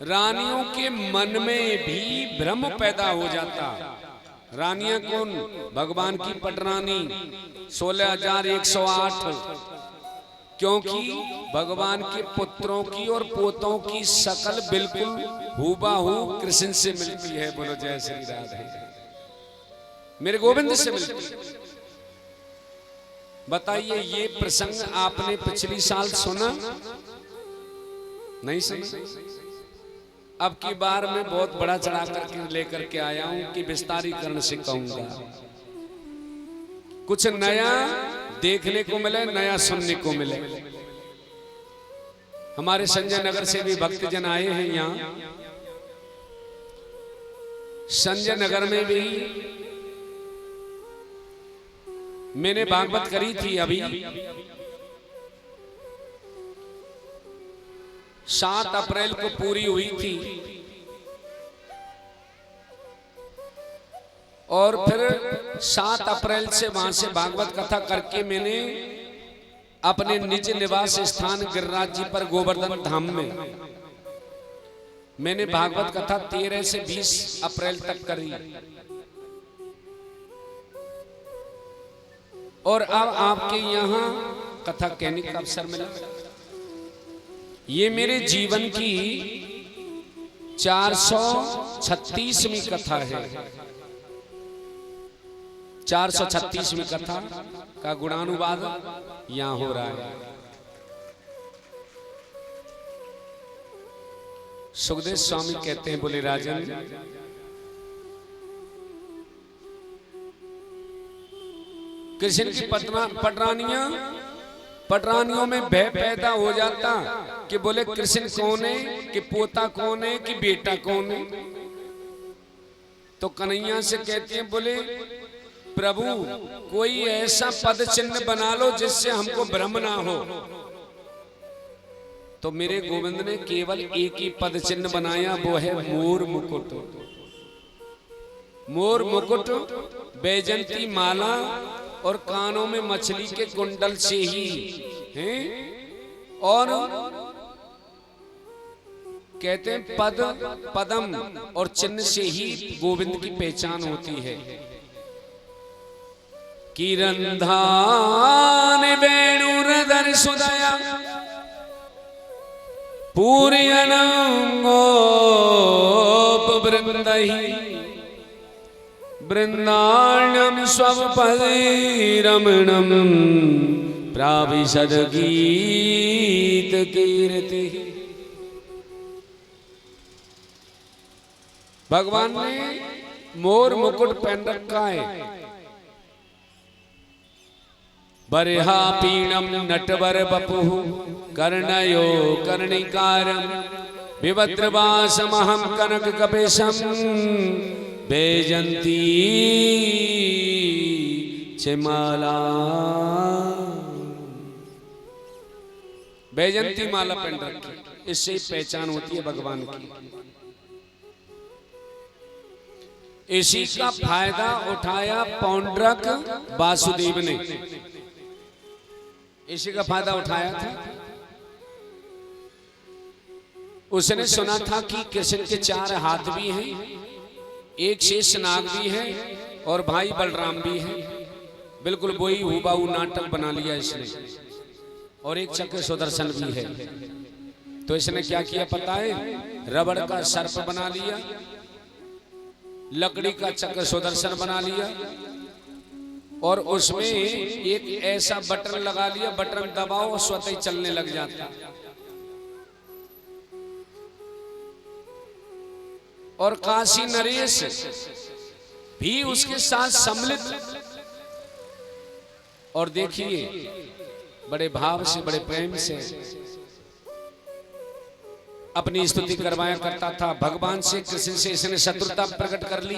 रानियों के मन में भी भ्रम पैदा हो जाता। रानियां कौन? भगवान की पटरानी 16,108 क्योंकि भगवान के पुत्रों की और पोतों की शकल बिल्कुल हूबहू कृष्ण से मिलती है। बोलो जय श्री राधे। मेरे गोविंद से मिलती है। बताइए, ये प्रसंग आपने पिछली साल सुना? नहीं सुना? अब की बार मैं बहुत बड़ा चढ़ा करके लेकर के आया हूं कि विस्तारीकरण से कहूंगा, कुछ नया देखने को मिले, नया सुनने को मिले। हमारे संजय नगर से भी भक्तजन आए हैं यहाँ। संजय नगर में भी मैंने भागवत करी थी अभी 7 अप्रैल को पूरी हुई थी, और फिर 7 अप्रैल से वहां से भागवत कथा करके मैंने अपने निज निवास स्थान गिरिराज जी पर गोवर्धन धाम में मैंने भागवत कथा 13 से 20 अप्रैल तक करी। और अब आपके यहाँ कथा कहने का अवसर मिला। ये मेरे जीवन की 436वीं कथा है। 436वीं कथा का गुणानुवाद यहां हो रहा है। सुखदेव स्वामी कहते हैं, बोले राजन, कृष्ण की पटरानियों में भय पैदा हो जाता कि बोले कृष्ण कौन है, कि पोता कौन है, कि बेटा कौन है। तो कन्हैया से कहते हैं, बोले प्रभु कोई ऐसा पद चिन्ह बना लो जिससे हमको भ्रम ना हो। तो मेरे गोविंद ने केवल एक ही पद चिन्ह बनाया, वो है मोर मुकुट। मोर मुकुट, बैजंती माला और कानों में मछली के कुंडल से ही हैं। और कहते हैं पदम और चिन्ह से ही गोविंद की पहचान होती है। किरंधान वेणुरधर सुदया पूर्यनंगोप वृंदहि वृंदाण्यम स्वपदे रमणम प्राविशद गीत कीर्ति। भगवान ने मोर मुकुट पहन रखा है। बरहा पीणम नटवर बपुः कर्णयो कर्णिकारं विवद्रवासमहं कनक कपेशं बैजंती माला। बैजंती माला पहन रखी, इससे पहचान होती है भगवान की। इसी का फायदा उठाया पौंड्रक वासुदेव ने, इसी का फायदा उठाया था। उसने सुना था कि कृष्ण के 4 हाथ भी हैं, एक शेष नाग भी है और भाई बलराम भी है। बिल्कुल वही हूबहू नाटक बना लिया इसने, और एक चक्र सुदर्शन भी है। तो इसने क्या किया पता है? रबड़ का सर्प बना लिया, लकड़ी का चक्र सुदर्शन बना लिया, और उसमें एक ऐसा बटन लगा लिया, बटन दबाओ स्वतः ही चलने लग जाता। और काशी नरेश भी उसके साथ सम्मिलित। और देखिए बड़े भाव से, बड़े प्रेम से अपनी स्तुति करवाया करता था। भगवान से, कृष्ण से इसने शत्रुता प्रकट कर ली।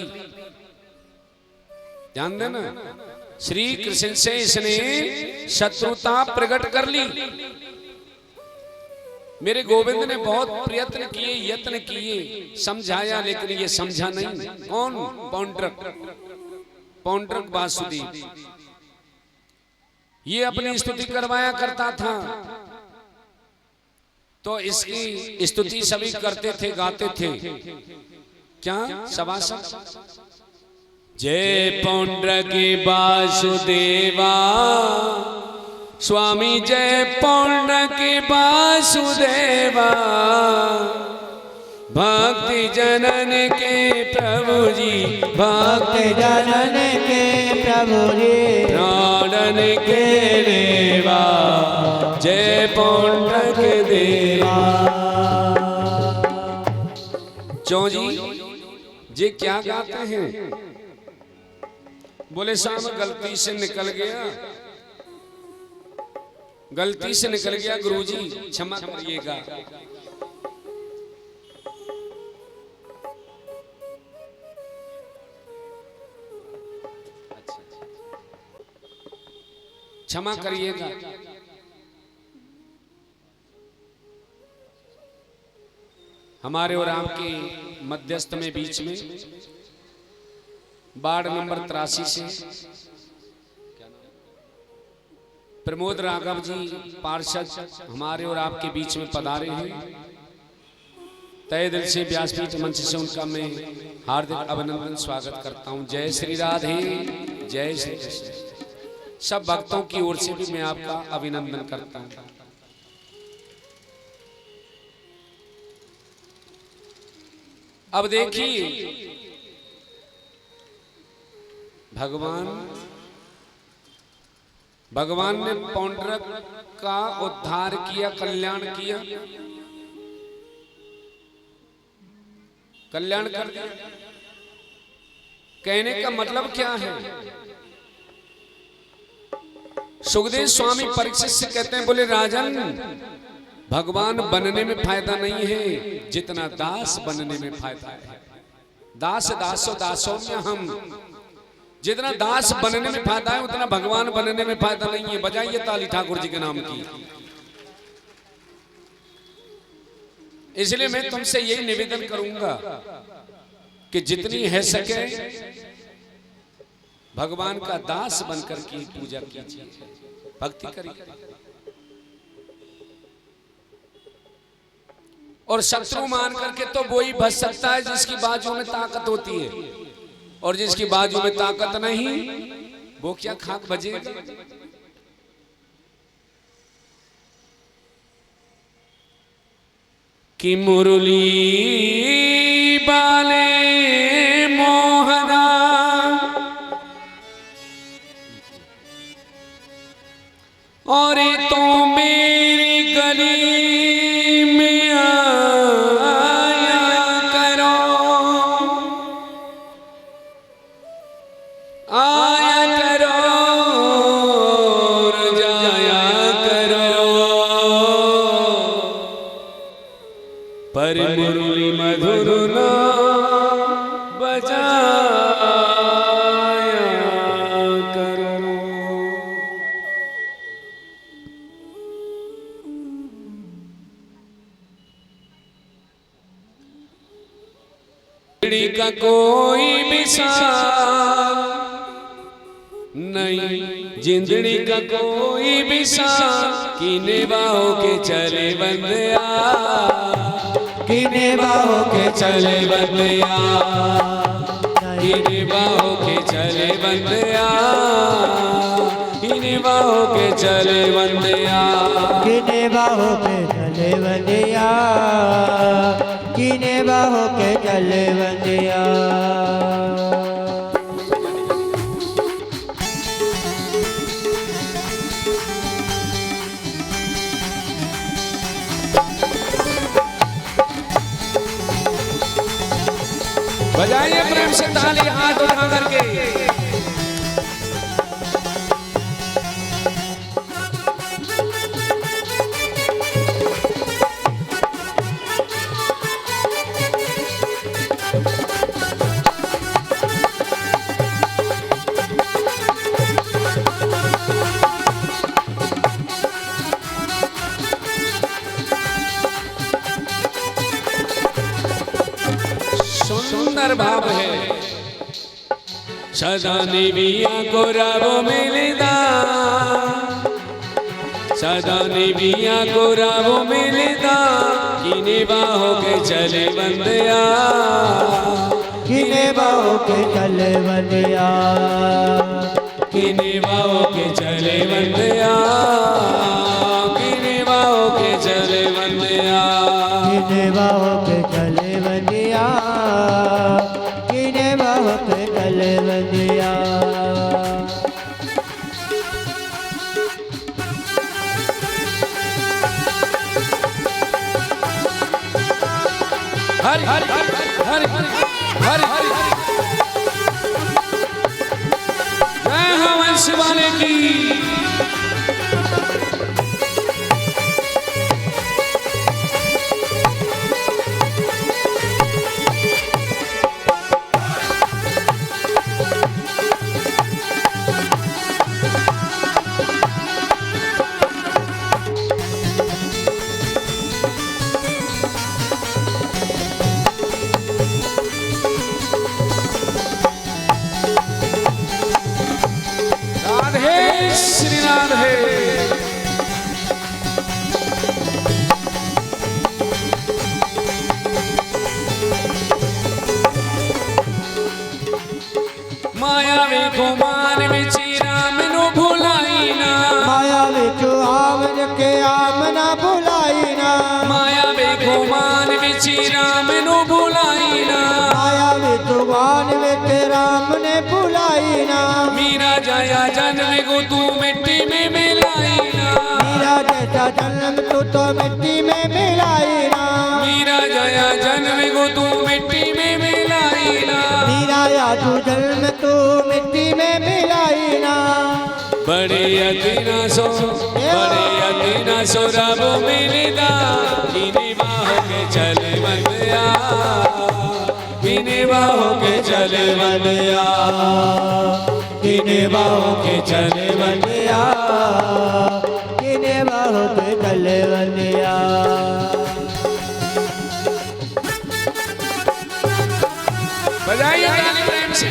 ध्यान देना, श्री कृष्ण से इसने शत्रुता प्रकट कर ली। मेरे गोविंद ने बहुत प्रयत्न किए, यत्न किए, समझाया, लेकिन ये समझा नहीं। कौन? पौंड्रक वासुदेव। ये अपनी स्तुति करवाया करता था। तो इसकी स्तुति सभी करते थे, गाते थे। क्या सभासद? जय पौंड्रक वासुदेवा स्वामी जय पौंड्रक वासुदेवा, भक्ति जनन के प्रभु जी, भक्ति जनन के प्रभु जी, प्राणन के देवा, जय पौंड्रक देवा। क्यों जी क्या गाते हैं? बोले साहब गलती से निकल गया, गलती से निकल गया गुरुजी, क्षमा करिएगा। क्षमा करिएगा। हमारे और आपके मध्यस्थ में बीच में वार्ड नंबर 83 से प्रमोद राघव जी पार्षद हमारे और आपके बीच में पधारे हैं। तहे दिल से व्यासपीठ मंच से उनका मैं हार्दिक अभिनंदन स्वागत करता हूं। जय श्री राधे, जय श्री कृष्ण। सब भक्तों की ओर से भी मैं आपका अभिनंदन करता हूं। अब देखिए भगवान ने पौंड्रक का उद्धार किया, कल्याण किया, कल्याण कर दिया। कहने का मतलब क्या है? सुखदेव स्वामी परीक्षित से कहते हैं, बोले राजन भगवान बनने में फायदा नहीं है जितना दास बनने में फायदा है। दास दासो दासों में हम, जितना दास बनने में फायदा है उतना भगवान बनने में फायदा नहीं है। बजाइए ताली ठाकुर जी के नाम की। इसलिए मैं तुमसे यही निवेदन करूंगा कि जितनी है सके भगवान का दास बनकर की पूजा कीजिए, भक्ति करिए। और शत्रु मान करके तो वो ही बच सकता है जिसकी बाजू में ताकत होती है, और जिसकी बाजू में ताकत नहीं वो क्या खाक बजेगा। कि मुरली बाले मोहना और तो मेरी गली में आया करो, आया करो और जाया करो, पर मुरली मधुर ना बजाया करो। जिंदड़ी का कोई मिसाल नहीं, जिंदड़ी का कोई मिसाल, कीने बाहों के चले बंदिया, कीने बाहों के चले बंदिया, कीने बाहों के चले बंदिया, कीने बाहों के चले बंदिया, कीने बाहों के चले बंदिया, कीने बाहों के चले बंदिया। बजाइए प्रेम से ताली हाथ उठा करके। सुंदर भाव है। सदा निबिया को रब मिलदा, सदा निबिया को रब मिलदा, कीने बाहों के चले बंदिया, कीने बाहों के चले बंदिया, कीने बाहों के चले बंदिया, हरि हरि हरि हरि जय हो वंश वाले की। श्री राधे माया वे मान विच राम नु भुलाई ना माया विच आवन के आम ना भुलाई ना माया वे मान विच राम नु भुलाई ना माया विच वान विच राम ने भुलाई ना मीरा जाया जन्म को तू मिट्टी में मिलाई ना मीरा जैसा जन्म तो मिट्टी में मिलाई ना मीरा जाया जन्म को तू मिट्टी में मिलाई ना मीरा या तू जन्म तू मिट्टी में मिलाई ना बड़े अतीना सो रब मिलदा इन्हीं बाहों के चले बंदिया इन्हीं बाहों के चले बंदिया इन्हीं बाहों के चले बंदिया किने बाहों के चले बंदिया। बजाइए ताली प्रेम से।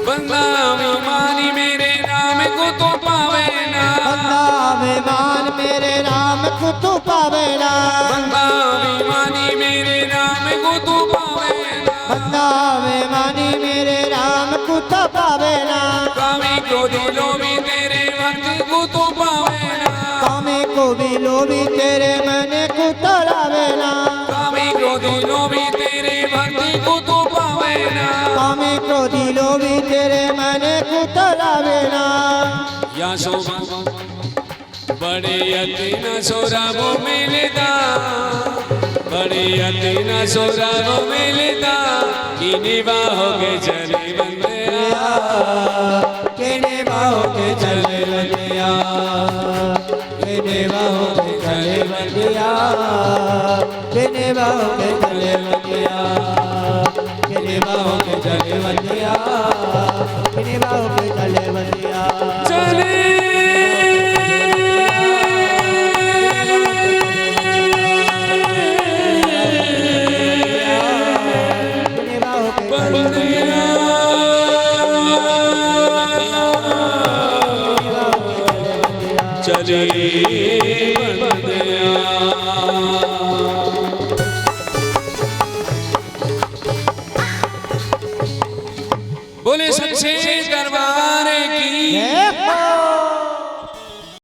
बंदा अभिमानी मेरे राम को तो पावे ना बंदा अभिमान मेरे राम को तो पावे ना बंदा अभिमानी मेरे राम को तो पावे ना बंदा अभिमानी मेरे राम को तो पावे ना कामी को दिलो भी तेरे भक्त को तो पावे ना कामी को भी लोभी तेरे मन को तड़ावे ना कामी को दिलो भी तेरे भक्त को तो पावे ना कामी को दिलो भी तेरे मन को तड़ावे ना। या सो बड़े यतीना सोरा वो मिलदा बड़े यतीना सोरा वो मिलदा किने बाहों के चले बंदिया किने बाहों के चले बंदिया किने बाहों के चले बंदिया किने बाहों के चले बंदिया किने बाहों के चले बंदिया किने बाहों के चले बंदिया चले किने बाहों के चले बंदिया चले बंदिया। बोले सच्चे दरबार